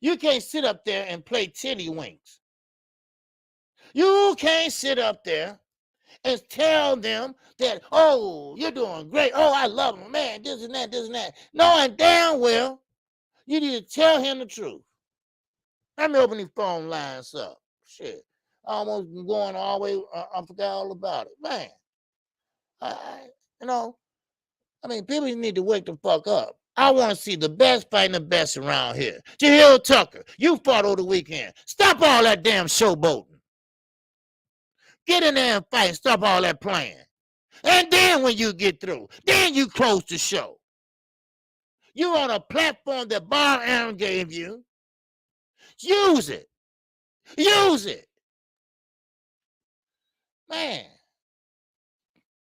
You can't sit up there and play tiddlywinks. You can't sit up there and tell them that, oh, you're doing great. Oh, I love him. Man, this and that, this and that. Knowing damn well, you need to tell him the truth. Let me open these phone lines up. Shit. I almost been going all the way. I forgot all about it. Man. People need to wake the fuck up. I want to see the best fighting the best around here. Jahil Tucker, you fought over the weekend. Stop all that damn showboating. Get in there and fight. Stop all that playing. And then when you get through, then you close the show. You're on a platform that Bob Arum gave you. Use it. Use it. Man.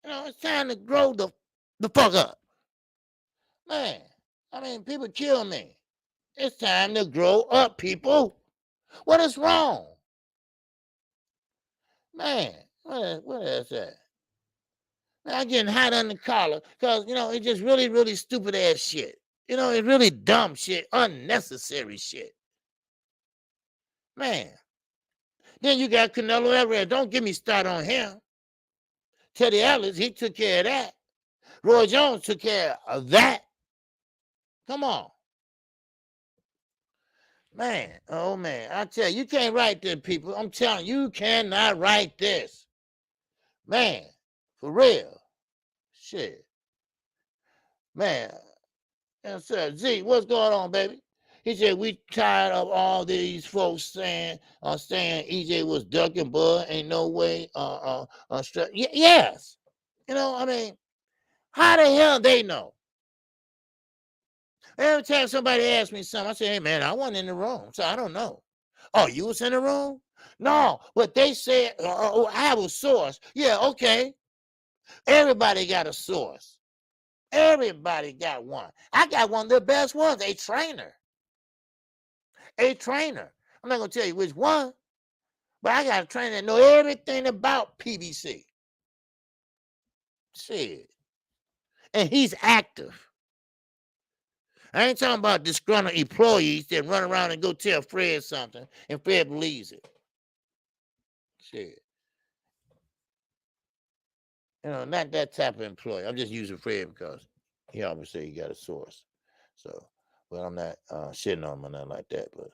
It's time to grow the fuck up. Man. People kill me. It's time to grow up, people. What is wrong? Man, what is that? Man, I'm getting hot on the collar because, it's just really, really stupid ass shit. It's really dumb shit, unnecessary shit. Man. Then you got Canelo Alvarez. Don't get me started on him. Teddy Ellis, he took care of that. Roy Jones took care of that. Come on. Man, oh man, I tell you, you can't write this, people. I'm telling you, you cannot write this. Man, for real. Shit. Man. And so, Z, what's going on, baby? He said, we tired of all these folks saying EJ was ducking, Bud. Ain't no way. Yes. How the hell they know? Every time somebody asks me something, I say, hey, man, I wasn't in the room, so I don't know. Oh, you was in the room? No, what they said, I have a source. Yeah, okay. Everybody got a source. Everybody got one. I got one of the best ones, a trainer. A trainer. I'm not going to tell you which one, but I got a trainer that know everything about PBC. Shit. And he's active. I ain't talking about disgruntled employees that run around and go tell Fred something and Fred believes it. Shit. Not that type of employee. I'm just using Fred because he always say he got a source. So, but I'm not shitting on him or nothing like that. But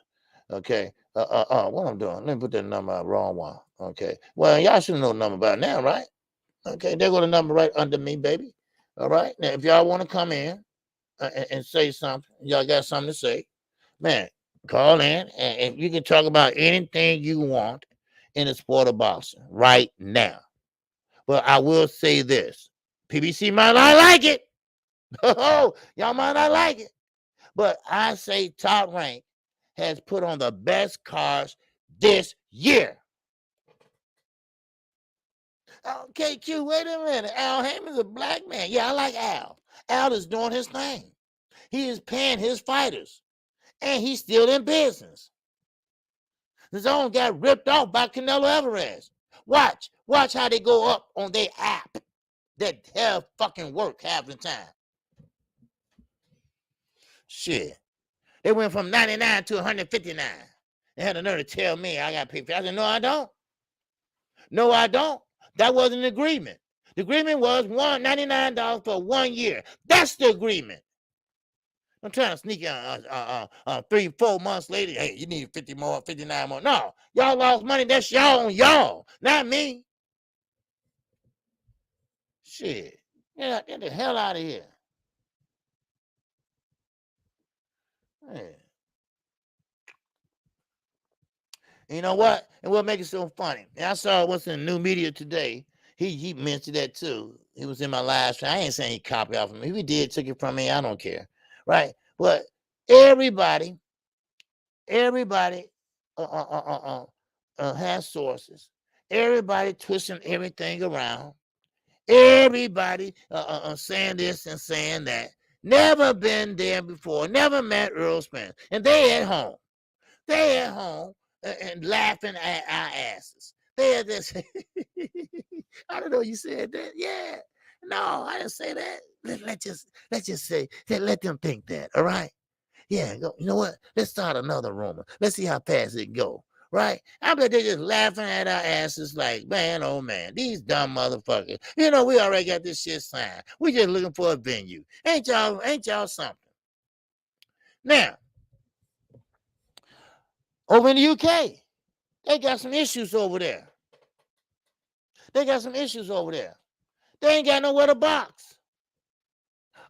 okay. What I'm doing? Let me put that number out, wrong one. Okay. Well, y'all should know the number by now, right? Okay, there go the number right under me, baby. All right. Now, if y'all want to come in and say something, y'all got something to say, man, call in and you can talk about anything you want in the sport of boxing right now. But I will say this. PBC might not like it. Oh, y'all might not like it. But I say Top Rank has put on the best cards this year. Okay, Q, wait a minute. Al Heyman's a black man. Yeah, I like Al. Al is doing his thing. He is paying his fighters. And he's still in business. His own got ripped off by Canelo Alvarez. Watch how they go up on their app that hell fucking work half the time. Shit. They went from 99 to 159. They had the nerve to tell me I got paid for it. I said, no, I don't. No, I don't. That wasn't an agreement. The agreement was $199 for 1 year. That's the agreement. I'm trying to sneak in 3-4 months later. Hey, you need 50 more, 59 more. No, y'all lost money. That's y'all on y'all, not me. Shit. Yeah, get the hell out of here. Man. You know what? And what makes it so funny? And I saw what's in the new media today. He mentioned that too. He was in my live stream. I ain't saying he copied off of me. If he did, took it from me, I don't care. Right? But everybody has sources. Everybody twisting everything around. Everybody saying this and saying that. Never been there before. Never met Earl Spence. And they at home. They at home and laughing at our asses. They at this. I don't know. You said that. Yeah. No, I didn't say that. Let's just say that. Let them think that. All right. Yeah. Go, you know what? Let's start another rumor. Let's see how fast it go. Right? I bet they're just laughing at our asses like, man, oh man, these dumb motherfuckers. You know, we already got this shit signed. We just looking for a venue. Ain't y'all something? Now, over in the UK, they got some issues over there. They ain't got nowhere to box.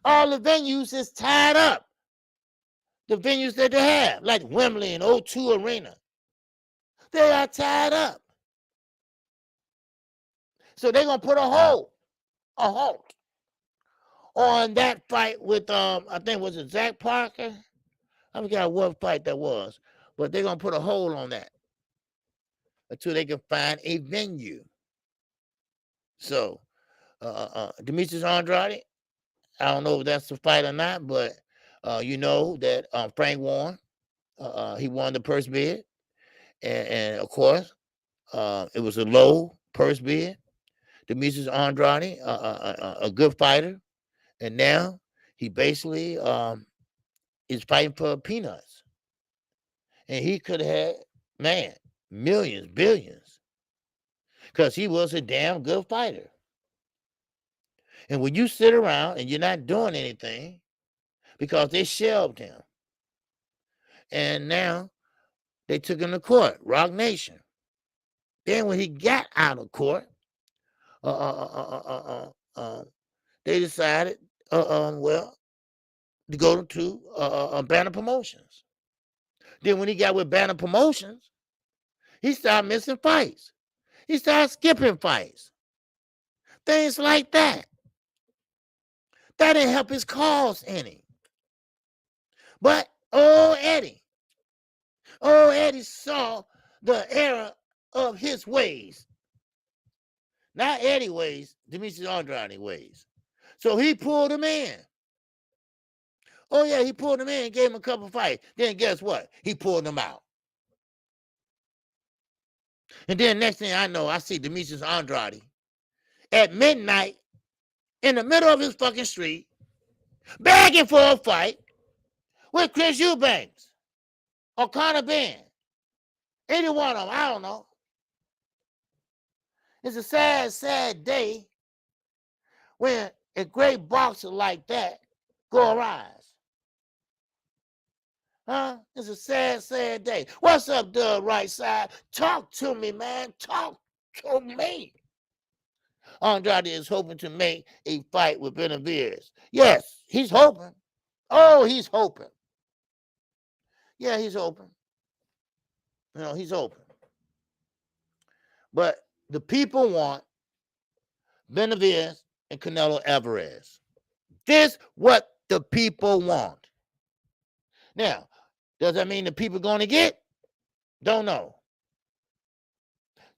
All the venues is tied up. The venues that they have, like Wembley and O2 Arena, they are tied up. So they're gonna put a halt on that fight with I think was it Zach Parker? I forgot what fight that was, but they're gonna put a hold on that until they can find a venue. So Demetrius Andrade, I don't know if that's the fight or not, but you know that Frank Warren, he won the purse bid, and of course it was a low purse bid. Demetrius Andrade, a good fighter, and now he basically is fighting for peanuts, and he could have had millions, billions, because he was a damn good fighter. And when you sit around and you're not doing anything, because they shelved him, and now they took him to court, Rock Nation. Then when he got out of court, they decided, well, to go to Banner Promotions. Then when he got with Banner Promotions, he started missing fights. He started skipping fights. Things like that. That didn't help his cause any. But Eddie saw the error of his ways. Not Eddie ways, Demetrius Andrade ways. So he pulled him in. Oh, yeah, he pulled him in and gave him a couple fights. Then guess what? He pulled him out. And then next thing I know, I see Demetrius Andrade at midnight in the middle of his fucking street begging for a fight with Chris Eubanks or Conor Benn. Any one of them, I don't know. It's a sad, sad day when a great boxer like that go arise. Huh? It's a sad, sad day. What's up, the right side? Talk to me, man. Talk to me. Andrade is hoping to make a fight with Benavidez. Yes, he's hoping. Oh, he's hoping. Yeah, he's open. You know, he's open. But the people want Benavidez and Canelo Alvarez. This what the people want. Now, does that mean the people going to get? Don't know.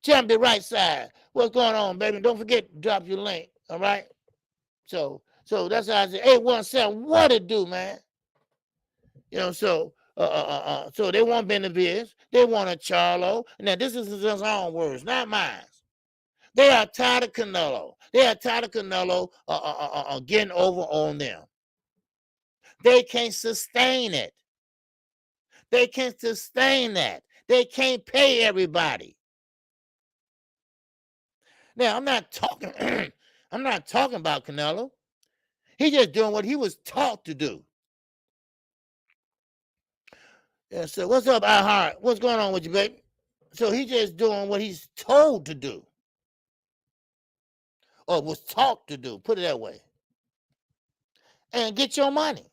Champ the right side. What's going on, baby? Don't forget to drop your link. All right. So that's how I say 817. What it do, man? You know, so they want Benavidez. They want a Charlo. Now, this is his own words, not mine. They are tired of Canelo. They are tired of Canelo getting over on them. They can't sustain it. They can't sustain that. They can't pay everybody. Now, I'm not talking about Canelo. He's just doing what he was taught to do. Yeah, so what's up, iHeart? What's going on with you, baby? So he just doing what he's told to do, or was taught to do. Put it that way, and get your money.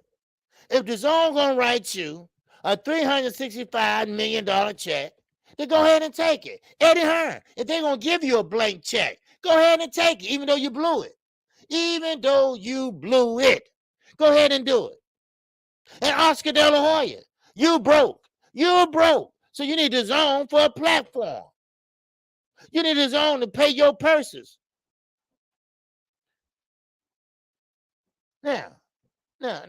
If the zone gonna write you a $365 million check, then go ahead and take it. Eddie Hearn, if they're gonna give you a blank check, go ahead and take it, even though you blew it. Even though you blew it, go ahead and do it. And Oscar De La Hoya, you broke. You're broke. So you need the zone for a platform. You need the zone to pay your purses. Now, now,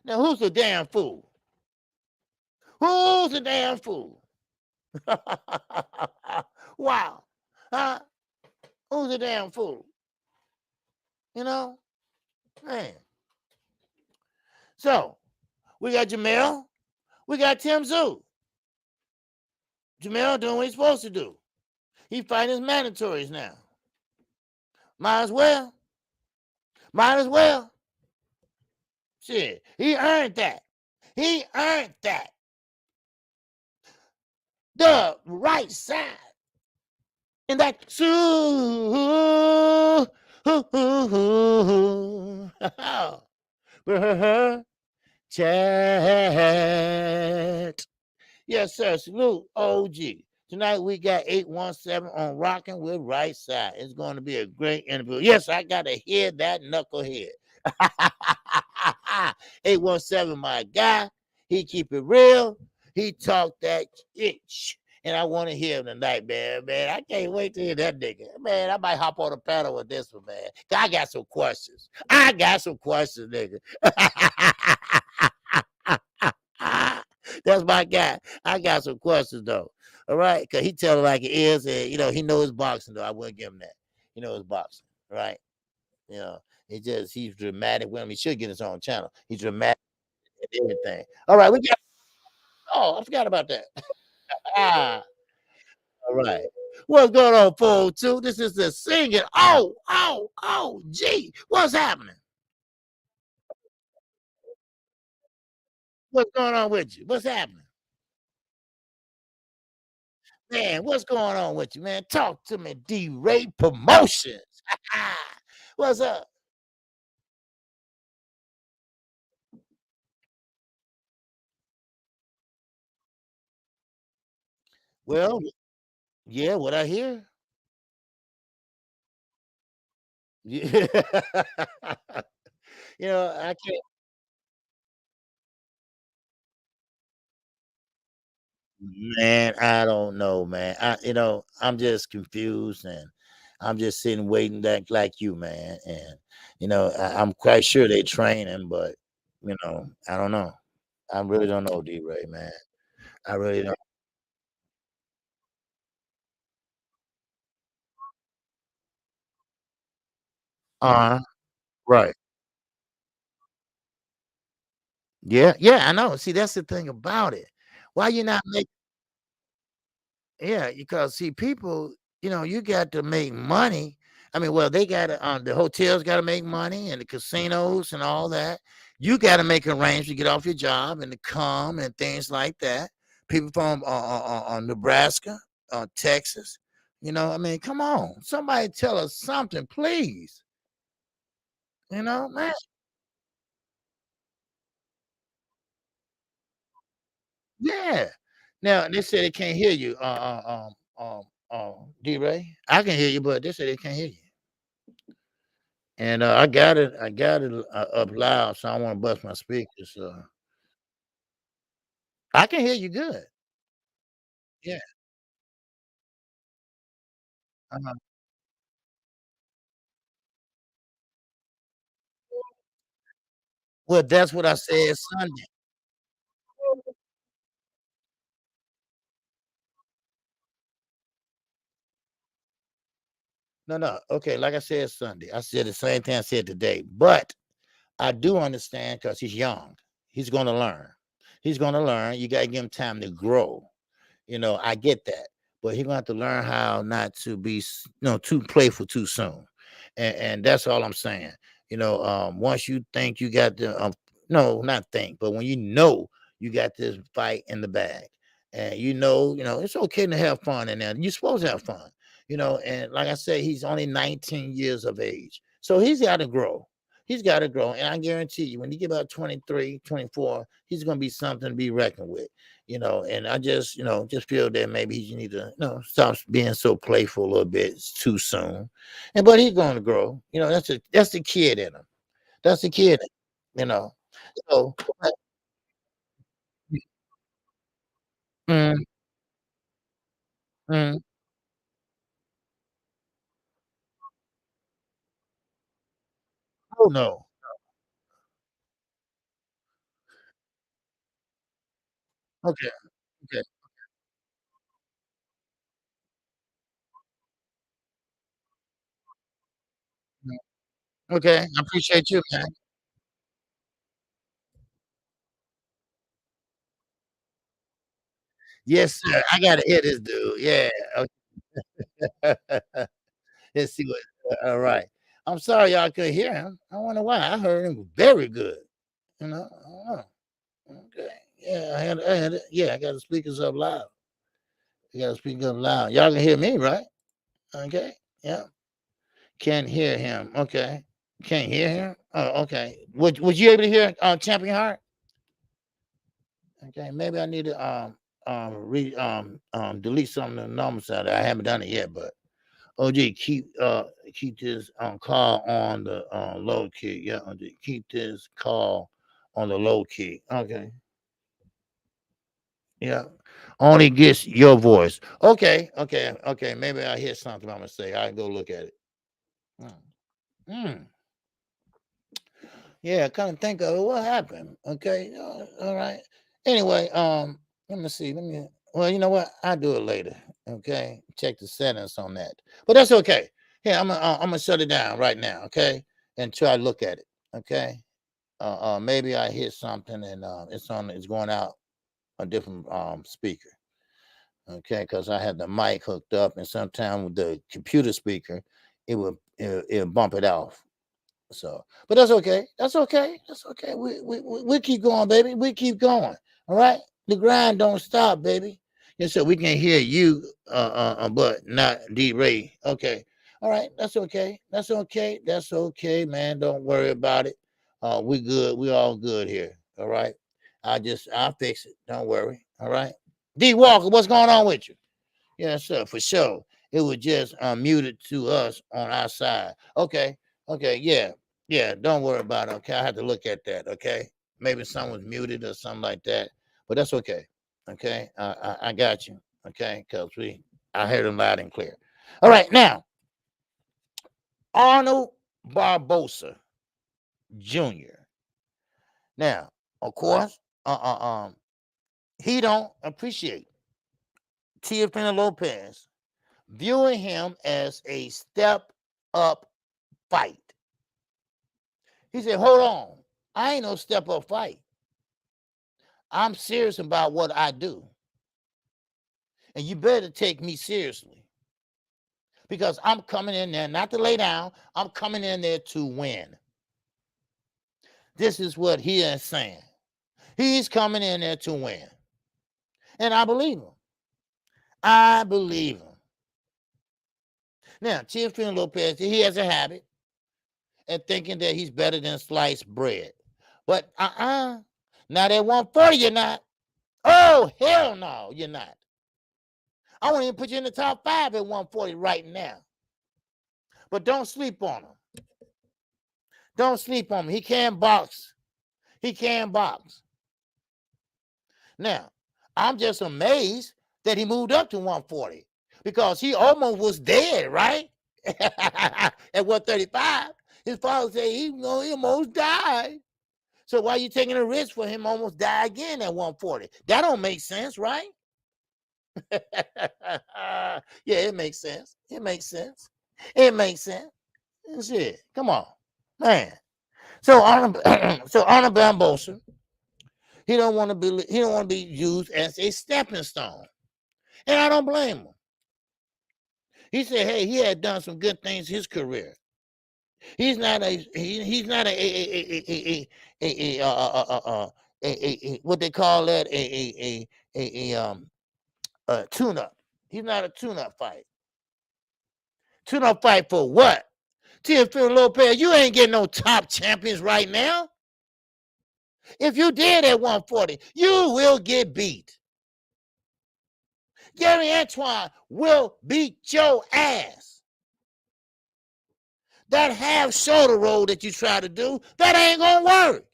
who's the damn fool? Who's the damn fool? Wow. Huh? Who's the damn fool? You know? Man. So, we got Jamel. We got Tim Zoo. Jamel doing what he's supposed to do. He fighting his mandatories now. Might as well. Might as well. Shit. He earned that. He earned that. The right side. And that chat. Yes, sir. Salute, OG. Tonight we got 817 on Rocking with Right Side. It's going to be a great interview. Yes, I got to hear that knucklehead. 817, my guy. He keep it real. He talk that itch. And I want to hear him tonight, man. Man, I can't wait to hear that nigga. Man, I might hop on the panel with this one, man. I got some questions. Nigga. That's my guy. I got some questions, though. All right? Because he tell it like it is. And, he knows boxing, though. I wouldn't give him that. He knows boxing, right? He's dramatic with him. He should get his own channel. He's dramatic and everything. All right, I forgot about that. All right. What's going on, 402? This is the singing. Gee, what's happening? What's going on with you? What's happening? Man, what's going on with you, man? Talk to me, D-Ray Promotions. What's up? Well, yeah, what I hear. Yeah. I can't. Man, I don't know, man. I'm just confused, and I'm just sitting waiting like you, man. And I'm quite sure they train him, but I don't know. I really don't know, D-Ray, man. I really don't. Uh-huh. Right. Yeah, yeah, I know. See, that's the thing about it. Why you not make Yeah, because see, people, you got to make money. I mean, well, they got to, the hotels got to make money, and the casinos and all that. You got to make arrangements to get off your job and to come and things like that. People from Nebraska, Texas, I mean, come on, somebody tell us something, please. Man. Yeah. Now they say they can't hear you. D-Ray. I can hear you, but they say they can't hear you. And I got it up loud, so I don't want to bust my speakers. So I can hear you good. Yeah. Uh-huh. Well, that's what I said Sunday. No, no. Okay, like I said Sunday, I said the same thing I said today. But I do understand because he's young. He's going to learn. He's going to learn. You got to give him time to grow. I get that, but he's gonna have to learn how not to be, too playful too soon, and that's all I'm saying. Once you think you got the, no, not think, but when you got this fight in the bag. And it's okay to have fun in there. You're supposed to have fun, and like I said, he's only 19 years of age. So he's got to grow. He's got to grow. And I guarantee you, when you get about 23, 24, he's going to be something to be reckoned with, and I just feel that maybe he need to, stop being so playful a little bit. It's too soon. But he's going to grow. That's the kid in him. That's the kid, you know. So, mm, mm, oh no. Okay, okay, mm, okay. I appreciate you, man. Yes, sir. I gotta hear this dude. Yeah. Okay. Let's see what. All right. I'm sorry y'all couldn't hear him. I wonder why. I heard him very good. I don't know. Okay. Yeah, I got the speakers up loud. You got to speak up loud. Y'all can hear me, right? Okay. Yeah. Can't hear him. Okay. Can't hear him. Oh, okay. Was you able to hear Champion Heart? Okay. Maybe I need to delete some of the numbers out there. I haven't done it yet, but OG, keep this call on the low key. Yeah, OG, keep this call on the low key. Okay. Yeah. Only gets your voice. Okay, okay, okay. Maybe I hear something I'm gonna say. I go look at it. Mm. Mm. Yeah, kind of think of it. What happened? Okay, all right. Anyway, let me see. Well, you know what? I'll do it later. Okay, check the settings on that. But that's okay. Yeah, I'm gonna shut it down right now. Okay, and try to look at it. Okay. Maybe I hear something and it's going out a different speaker. Okay, because I had the mic hooked up, and sometimes with the computer speaker, it would bump it off. So, but that's okay. That's okay. That's okay. We keep going, baby. We keep going. All right. The grind don't stop, baby. And so we can hear you, but not D Ray. Okay. All right. That's okay. That's okay. That's okay, man. Don't worry about it. We good. We all good here. All right. I'll fix it. Don't worry. All right. D Walker, what's going on with you? Yes, sir, for sure. It was just muted to us on our side. Okay, okay, yeah, yeah. Don't worry about it. Okay, I have to look at that. Okay, maybe someone's muted or something like that, but that's okay. Okay, I got you. Okay, because I heard them loud and clear. All right, now Arnold Barbosa Jr. Now, of course, he don't appreciate Teofimo Lopez viewing him as a step up fight. He said, hold on. I ain't no step up fight. I'm serious about what I do. And you better take me seriously because I'm coming in there not to lay down. I'm coming in there to win. This is what he is saying. He's coming in there to win. And I believe him. I believe him. Now, Teofimo Lopez, he has a habit and thinking that he's better than sliced bread. But not at 140, you're not. Oh, hell no, you're not. I won't even put you in the top 5 at 140 right now. But don't sleep on him. Don't sleep on him. He can box. He can box. Now, I'm just amazed that he moved up to 140 because he almost was dead, right? At 135. His father said he almost died. So why are you taking a risk for him almost die again at 140? That don't make sense, right? Yeah, it makes sense. It makes sense. It makes sense. Shit, come on, man. So Arnold Bambosa, he don't want to be used as a stepping stone, and I don't blame him. He said, hey, he had done some good things in his career. He's not a what they call that a tune-up. He's not a tune-up fight. Tune-up fight for what? Teofimo Lopez, you ain't getting no top champions right now. If you did at 140, you will get beat. Gary Antoine will beat your ass. That half shoulder roll that you try to do, that ain't gonna work.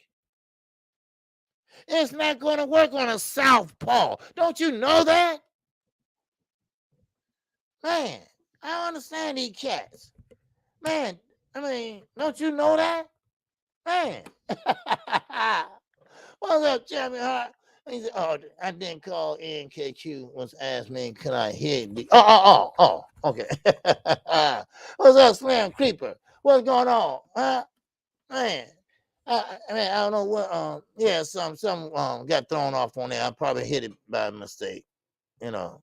It's not gonna work on a southpaw. Don't you know that? Man, I don't understand these cats. Man, I mean, don't you know that? Man. What's up, Champion Hart? He said, oh, I didn't call NKQ. Was asked me, can I hear the okay. What's up, Slam Creeper? What's going on? Huh? Man. I mean, I don't know what yeah, some got thrown off on there. I probably hit it by mistake, you know.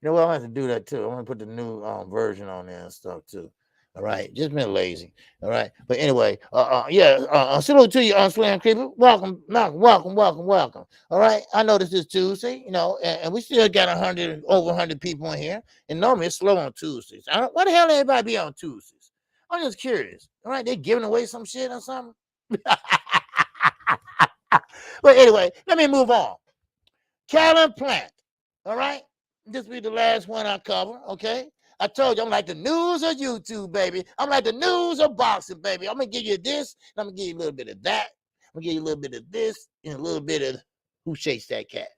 You know what? I'm gonna have to do that too. I'm gonna put the new version on there and stuff too. All right, just been lazy. All right, but anyway, salute to you, Slam Creeper. Welcome. All right, I know this is Tuesday, you know, and we still got over 100 people in here, and normally it's slow on Tuesdays. Why the hell everybody be on Tuesdays? I'm just curious. All right, they giving away some shit or something. But anyway, let me move on. Callan Plant. All right, this will be the last one I cover. Okay. I told you I'm like the news of YouTube, baby. I'm like the news of boxing, baby. I'm gonna give you this, and I'm gonna give you a little bit of that. I'm gonna give you a little bit of this, and a little bit of who shakes that cat.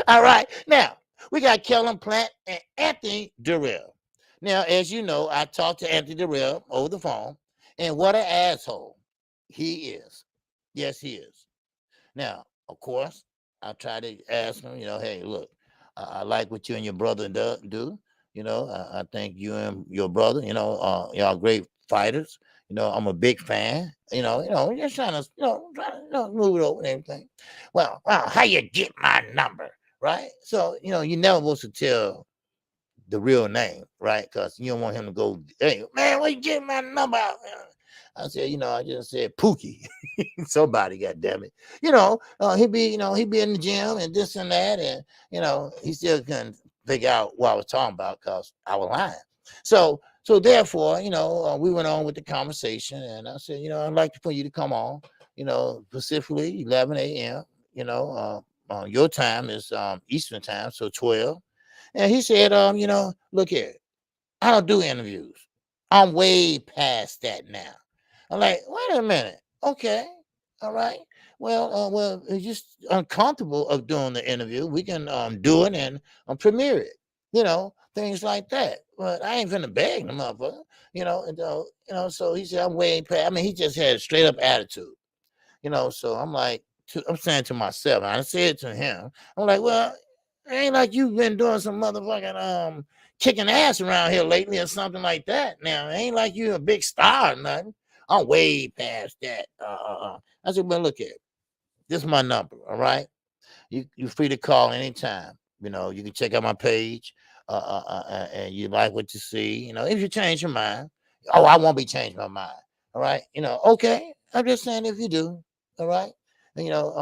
All right, now we got Callan Plant and Anthony Dirrell. Now, as you know, I talked to Anthony Dirrell over the phone, and what an asshole he is. Yes, he is. Now, of course, I try to ask him, you know, hey, look, I like what you and your brother do. You know, I think you and your brother, you know, y'all great fighters. You know, I'm a big fan. You know, just trying to, move it over and everything. Well, how you get my number, right? So, you know, you never supposed to tell the real name, right? Because you don't want him to go, hey, man, where you getting my number out? I said, you know, I just said Pookie. Somebody, goddamn it. You know, he'd be in the gym and this and that, and you know, he still couldn't figure out what I was talking about because I was lying. So therefore, you know, we went on with the conversation, and I said, you know, I'd like for you to come on, you know, specifically 11 a.m. You know, your time is Eastern time, so 12. And he said, you know, look here, I don't do interviews. I'm way past that now. I'm like, wait a minute. Okay. All right. Well, it's just uncomfortable of doing the interview. We can do it and premiere it. You know, things like that. But I ain't finna beg the motherfucker. You know, and so he said, I'm way past. I mean, he just had a straight up attitude. You know, so I'm like, I'm saying to myself, and I said to him, I'm like, well, it ain't like you've been doing some motherfucking kicking ass around here lately or something like that. Now, it ain't like you a big star or nothing. I'm way past that. I said, well, look at this is my number, all right? You're free to call anytime. You know, you can check out my page, and you like what you see. You know, if you change your mind, I won't be changing my mind, all right? You know, okay. I'm just saying if you do, all right? And, you know,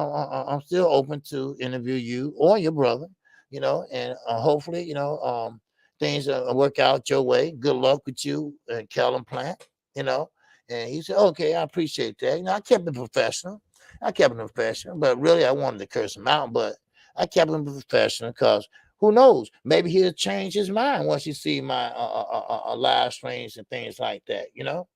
I'm still open to interview you or your brother, you know, and hopefully, you know, things work out your way. Good luck with you and Callan Plant, you know. And he said, okay, I appreciate that. You know, I kept it professional. But really I wanted to curse him out, but I kept him professional because who knows? Maybe he'll change his mind once you see my live streams and things like that, you know?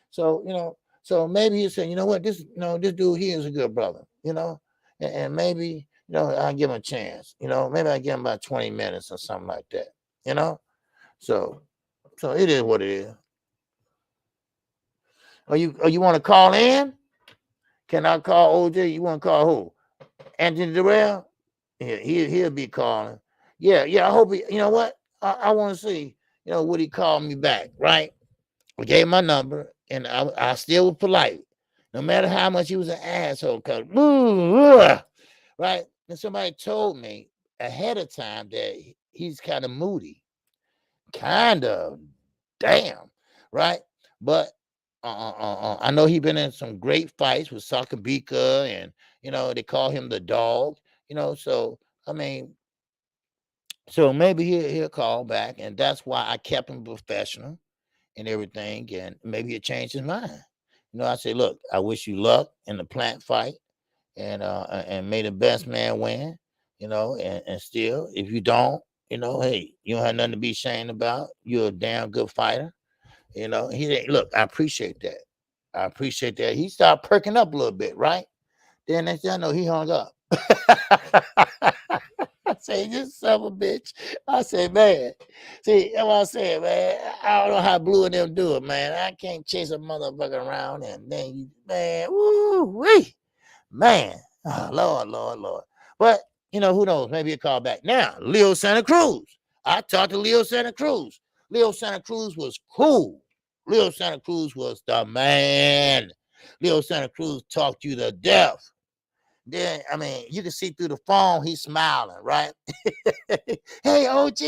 So, you know, so maybe he'll say, you know what, this dude here is a good brother, you know, and maybe, you know, I'll give him a chance, you know, maybe I give him about 20 minutes or something like that, you know? So it is what it is. You want to call in? Can I call OJ? You want to call who? Anthony Dirrell? Yeah, he'll be calling. Yeah. I hope he. You know what? I want to see. You know, would he call me back? Right? I gave him my number, and I still was polite, no matter how much he was an asshole. Cause right? And somebody told me ahead of time that he's kind of moody, kind of damn, right? But I know he been in some great fights with Sakabika, and they call him the dog. So I mean, so maybe he'll call back, and that's why I kept him professional and everything, and maybe he'll change his mind. I say, look, I wish you luck in the plant fight, and may the best man win. And still, if you don't, hey, you don't have nothing to be ashamed about. You're a damn good fighter. Look, I appreciate that. I appreciate that. He started perking up a little bit, right? Then next thing I know, he hung up. I say, this son of a bitch. I say, man. See, that's what I'm saying, man. I don't know how Blue and them do it, man. I can't chase a motherfucker around and then man, woo-wee. Man. Oh, Lord, Lord, Lord. But, who knows? Maybe he'll call back. Now, Leo Santa Cruz. I talked to Leo Santa Cruz. Leo Santa Cruz was cool. Leo Santa Cruz was the man. Leo Santa Cruz talked you to death. Then, I mean, you can see through the phone, he's smiling, right? Hey, OG.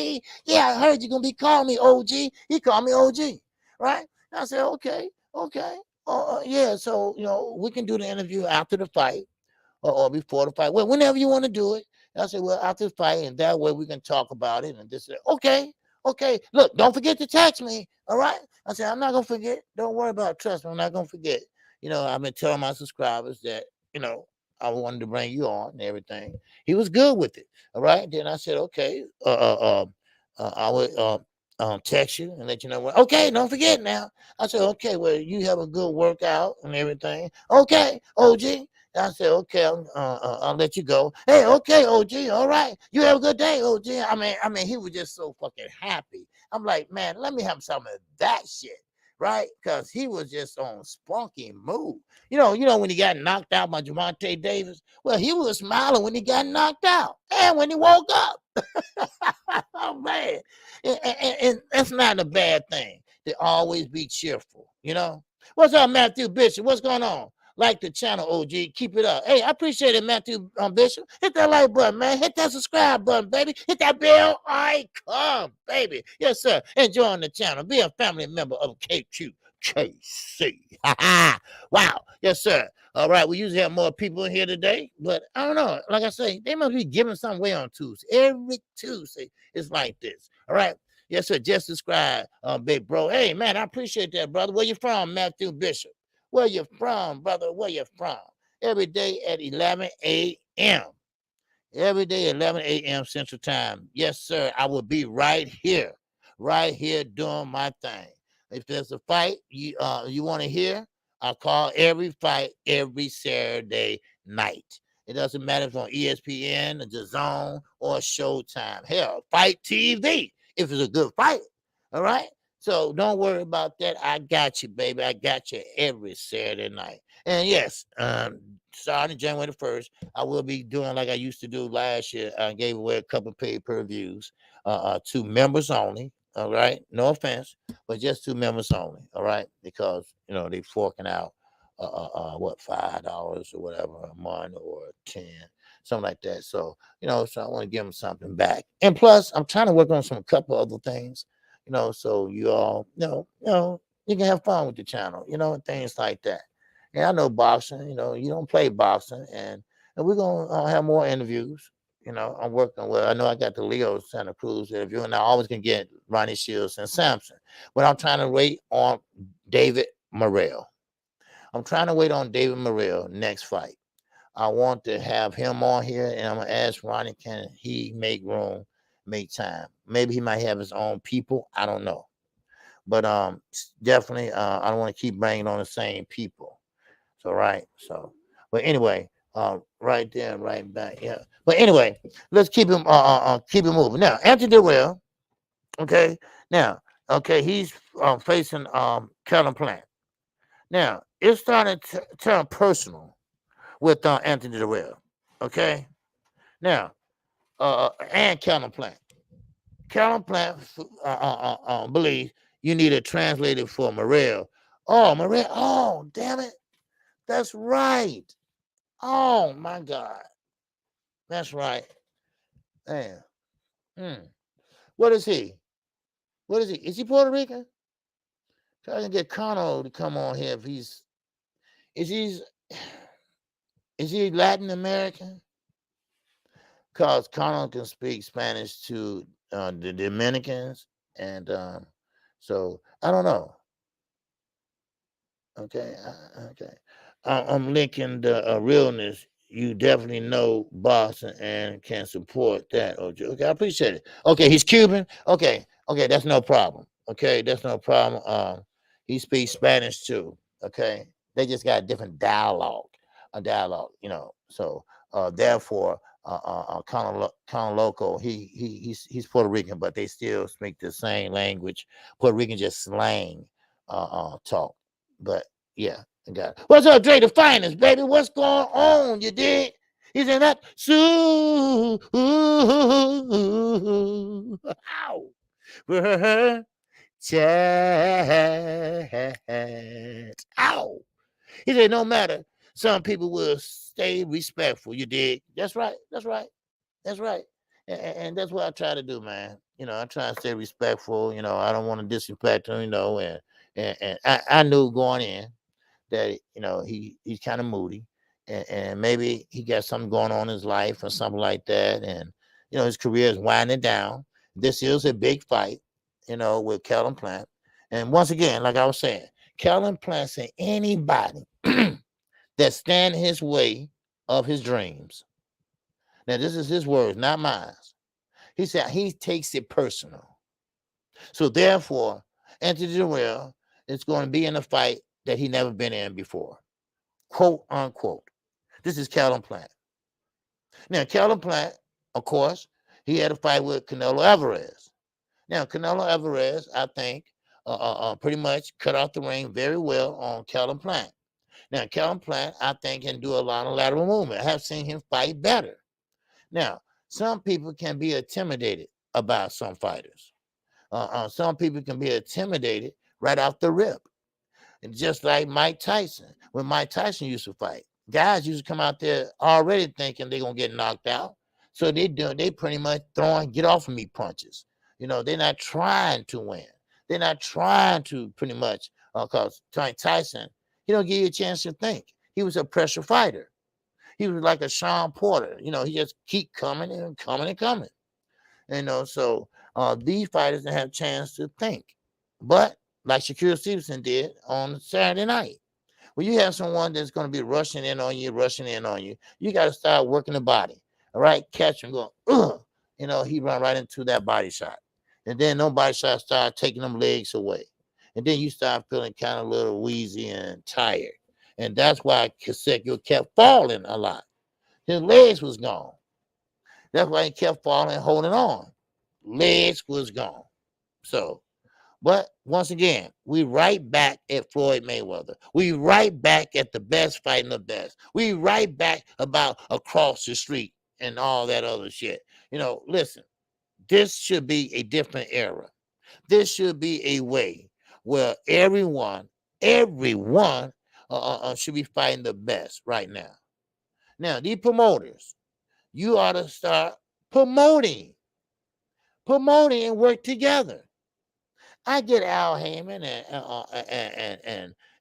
Yeah, I heard you're going to be calling me OG. He called me OG, right? I said, okay. Yeah, so, we can do the interview after the fight or before the fight. Well, whenever you want to do it. I said, well, after the fight, and that way we can talk about it. And this, okay. Look, don't forget to text me, all right? I said, I'm not going to forget. Don't worry about it. Trust me, I'm not going to forget. I've been telling my subscribers that, I wanted to bring you on and everything. He was good with it. All right. Then I said, okay, I would text you and let you know what. Okay, don't forget now. I said, okay, well, you have a good workout and everything. Okay, OG. I said, okay, I'll let you go. Hey, okay, OG, all right. You have a good day, OG. I mean, he was just so fucking happy. I'm like, man, let me have some of that shit. Right? Because he was just on spunky mood. You know when he got knocked out by Javante Davis? Well, he was smiling when he got knocked out and when he woke up. Oh, man. And that's not a bad thing to always be cheerful, What's up, Matthew Bishop? What's going on? Like the channel, OG. Keep it up. Hey, I appreciate it, Matthew Bishop. Hit that like button, man. Hit that subscribe button, baby. Hit that bell icon, baby. Yes, sir. Enjoying the channel. Be a family member of KQKC. Wow. Yes, sir. All right. We usually have more people in here today, but I don't know. Like I say, they must be giving something away on Tuesday. Every Tuesday it's like this. All right. Yes, sir. Just subscribe, big bro. Hey, man, I appreciate that, brother. Where you from, Matthew Bishop? Where you from, brother? Where you from? Every day at 11 a.m. Every day at 11 a.m. Central Time. Yes, sir. I will be right here doing my thing. If there's a fight you want to hear, I call every fight every Saturday night. It doesn't matter if it's on ESPN, the Zone, or Showtime. Hell, Fight TV if it's a good fight. All right? So don't worry about that. I got you, baby. I got you every Saturday night. And yes, starting January the 1st, I will be doing like I used to do last year. I gave away a couple pay-per-views to members only. All right. No offense, but just to members only. All right. Because, they forking out, what, $5 or whatever a month or 10, something like that. So, so I want to give them something back. And plus, I'm trying to work on some couple other things, so you all, you can have fun with the channel, and things like that. And I know boxing, you don't play boxing, and we're going to have more interviews. I'm working with, I know I got the Leo Santa Cruz interview, and I always can get Ronnie Shields and Sampson. But I'm trying to wait on David Morrell. I'm trying to wait on David Morrell next fight. I want to have him on here, and I'm going to ask Ronnie, can he make room, make time? Maybe he might have his own people. I don't know. But definitely, I don't want to keep bringing on the same people. So, right. So, but anyway, right there, right back. Yeah. But anyway, let's keep him moving. Now, Anthony Dirrell, okay. Now, okay, he's facing Callum Plant. Now, it started to turn personal with Anthony Dirrell. Okay. Now, and Callum Plant. Callum Plant believes you need a translator for Morrell. Oh, Morrell. Oh, damn it. That's right. Oh, my God. That's right. Man. What is he? What is he? Is he Puerto Rican? Try to get Connell to come on here if is he is he Latin American? Because Connell can speak Spanish to the Dominicans, and so I don't know. Okay, okay. I'm linking the realness. You definitely know Boston and can support that. Okay, I appreciate it. Okay, he's Cuban. Okay, okay, that's no problem. Okay, that's no problem. He speaks Spanish too. Okay, they just got a different dialogue. So therefore, Con Loco, he's Puerto Rican, but they still speak the same language. Puerto Rican just slang talk. But yeah, I got it. What's up, Dre the Finest, baby? What's going on? You dig? He's in that Sue. Ow. Chat. Ow. He said, no matter. Some people will stay respectful. You dig? That's right. That's right. That's right. And that's what I try to do, man. I try to stay respectful. I don't want to disrespect him, and I knew going in that he's kind of moody, and maybe he got something going on in his life or something like that, and his career is winding down. This is a big fight, with Kellen Plant, and once again, like I was saying, Kellen Plant said anybody that stand in his way of his dreams. Now this is his words, not mine. He said he takes it personal. So therefore, Anthony Dirrell is going to be in a fight that he never been in before. Quote unquote. This is Callum Plant. Now, Callum Plant, of course, he had a fight with Canelo Alvarez. Now, Canelo Alvarez, I think, pretty much cut off the ring very well on Callum Plant. Now, Callum Plant, I think, can do a lot of lateral movement. I have seen him fight better. Now, some people can be intimidated about some fighters. Some people can be intimidated right off the rip. And just like Mike Tyson, when Mike Tyson used to fight, guys used to come out there already thinking they're gonna get knocked out. So they pretty much throwing get off of me punches. They're not trying to win. They're not trying to pretty much because Tyson, he don't give you a chance to think. He was a pressure fighter. He was like a Sean Porter. He just keep coming and coming and coming. So these fighters didn't have a chance to think. But like Shakur Stevenson did on Saturday night, when you have someone that's going to be rushing in on you, you got to start working the body. All right, catch him going, ugh. He run right into that body shot. And then no body shot start taking them legs away. And then you start feeling kind of a little wheezy and tired. And that's why Kaseko kept falling a lot. His legs was gone. That's why he kept falling, holding on. Legs was gone. So, but once again, we right back at Floyd Mayweather. We right back at the best fighting the best. We right back about across the street and all that other shit. Listen, this should be a different era. This should be a way where everyone should be fighting the best right now. Now, these promoters, you ought to start promoting and work together. I get Al Heyman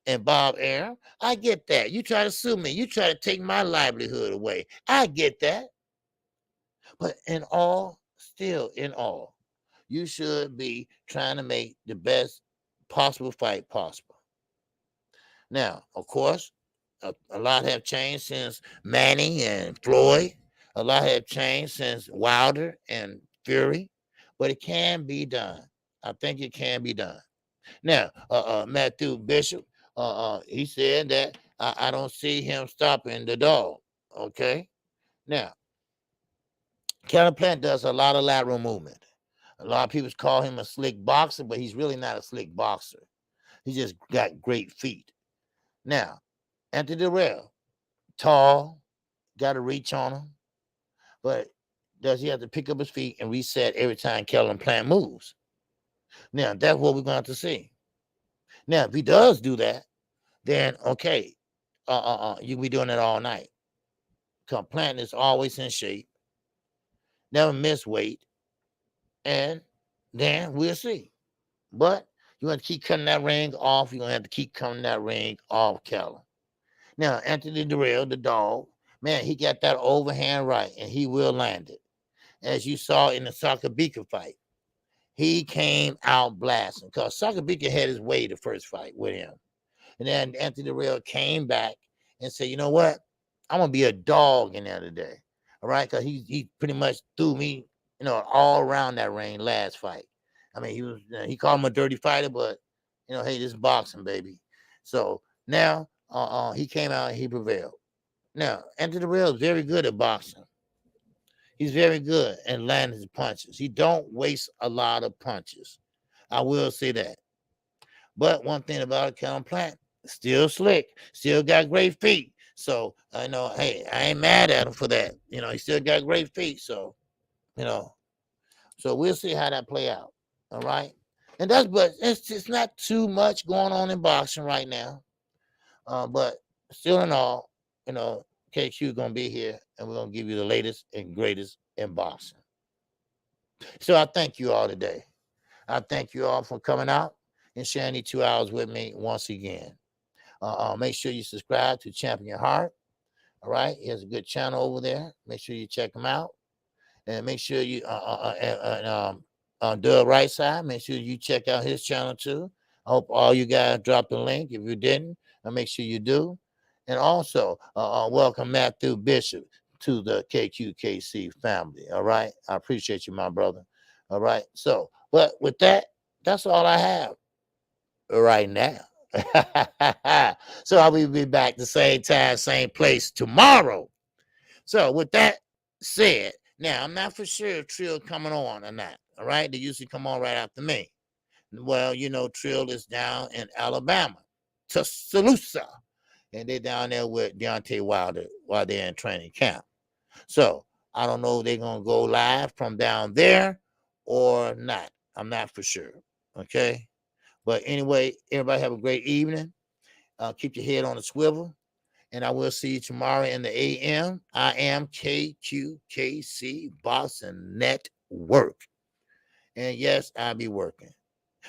and Bob Arum. I get that. You try to sue me. You try to take my livelihood away. I get that. But still in all, you should be trying to make the best possible fight possible. Now, of course, a lot have changed since Manny and Floyd. A lot have changed since Wilder and Fury. But it can be done. I think it can be done. Now, Matthew Bishop, he said that I don't see him stopping the dog. Okay. Now, Kevin Plant does a lot of lateral movement. A lot of people call him a slick boxer, but he's really not a slick boxer. He just got great feet. Now, Anthony Dirrell, tall, got a reach on him, but does he have to pick up his feet and reset every time Kellen Plant moves? Now, that's what we're going to see. Now, if he does do that, then okay, you'll be doing it all night. Because Plant is always in shape, never miss weight, and then we'll see. But You want to keep cutting that ring off. You're going to have to keep cutting that ring off, Keller. Now, Anthony Dirrell, the dog, man, he got that overhand right, and he will land it. As you saw in the Sakabika fight, he came out blasting because Sakabika had his way the first fight with him. And then Anthony Dirrell came back and said, you know what? I'm going to be a dog in there today. All right? Because he pretty much threw me, all around that ring last fight. I mean, he called him a dirty fighter, but, hey, this is boxing, baby. So now he came out and he prevailed. Now, Anthony Dirrell is very good at boxing. He's very good at landing his punches. He don't waste a lot of punches. I will say that. But one thing about it, Callum Plant, still slick, still got great feet. So I know, hey, I ain't mad at him for that. He still got great feet. So, so we'll see how that play out. All right. And but it's not too much going on in boxing right now. But still in all, KQ gonna be here and we're gonna give you the latest and greatest in boxing. So I thank you all today. I thank you all for coming out and sharing these 2 hours with me once again. Make sure you subscribe to Champion Heart. All right, he has a good channel over there. Make sure you check him out, and make sure you on the right side. Make sure you check out his channel too. I hope all you guys dropped the link. If you didn't, make sure you do. And also, welcome Matthew Bishop to the KQKC family. All right, I appreciate you, my brother. All right, so but with that, that's all I have right now. So I will be back the same time, same place tomorrow. So with that said, now I'm not for sure if Trill coming on or not. All right, they usually come on right after me. Well, Trill is down in Alabama, Tuscaloosa, and they're down there with Deontay Wilder while they're in training camp. So I don't know if they're gonna go live from down there or not. I'm not for sure. Okay. But anyway, everybody have a great evening. Keep your head on the swivel. And I will see you tomorrow in the AM. I am KQKC Boxing Network. And yes, I'll be working.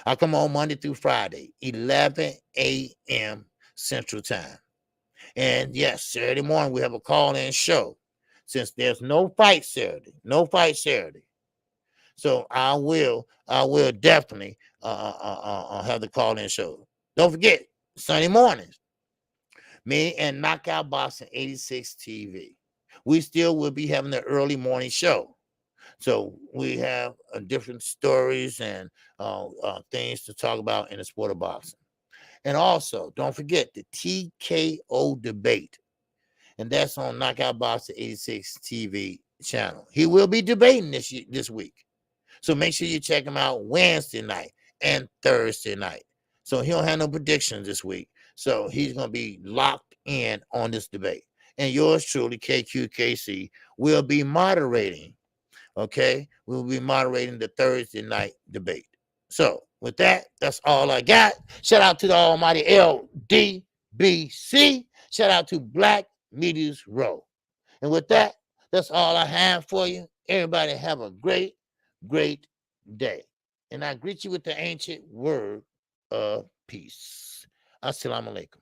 I come on Monday through Friday, 11 a.m. Central Time. And yes, Saturday morning we have a call-in show. Since there's no fight Saturday. So I will definitely have the call-in show. Don't forget, Sunday mornings, me and Knockout Boxing 86 TV. We still will be having the early morning show. So we have different stories and things to talk about in the sport of boxing. And also, don't forget the TKO debate. And that's on Knockout Boxing 86 TV channel. He will be debating this week. So make sure you check him out Wednesday night and Thursday night. So he don't have no predictions this week. So he's going to be locked in on this debate. And yours truly, KQKC, will be moderating. Okay? We'll be moderating the Thursday night debate. So with that, that's all I got. Shout out to the almighty LDBC. Shout out to Black Media's Row. And with that, that's all I have for you. Everybody have a great day. And I greet you with the ancient word of peace. Assalamu alaikum.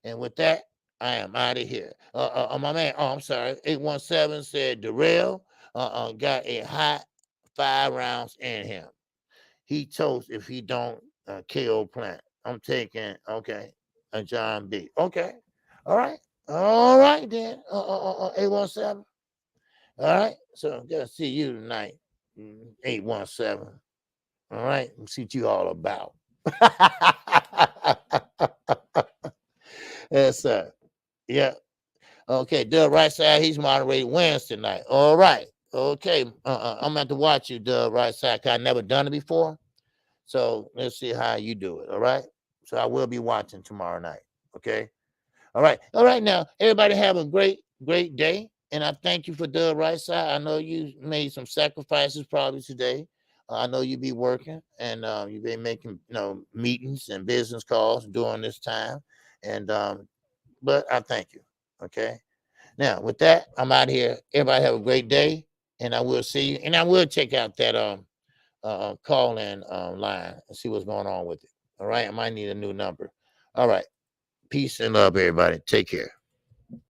And with that, I am out of here. My man, I'm sorry, 817 said Dirrell got a hot 5 rounds in him. He toast if he don't KO Plant. I'm taking, okay, a John B. Okay. All right then. 817. All right. So gotta see you tonight. 817. All right. Let's see what you all about. Yes, sir. Yeah. Okay. Dub right side, he's moderating Wednesday night. All right. Okay. I'm going to watch you, Dub right side, because I've never done it before. So let's see how you do it. All right. So I will be watching tomorrow night. Okay. All right. All right. Now, everybody have a great day. And I thank you for Dub right side. I know you made some sacrifices probably today. I know you be working and you've been making, meetings and business calls during this time. And, but I thank you. Okay. Now with that, I'm out here. Everybody have a great day and I will see you. And I will check out that, call in line and see what's going on with it. All right, I might need a new number. All right, peace and love, everybody. Take care.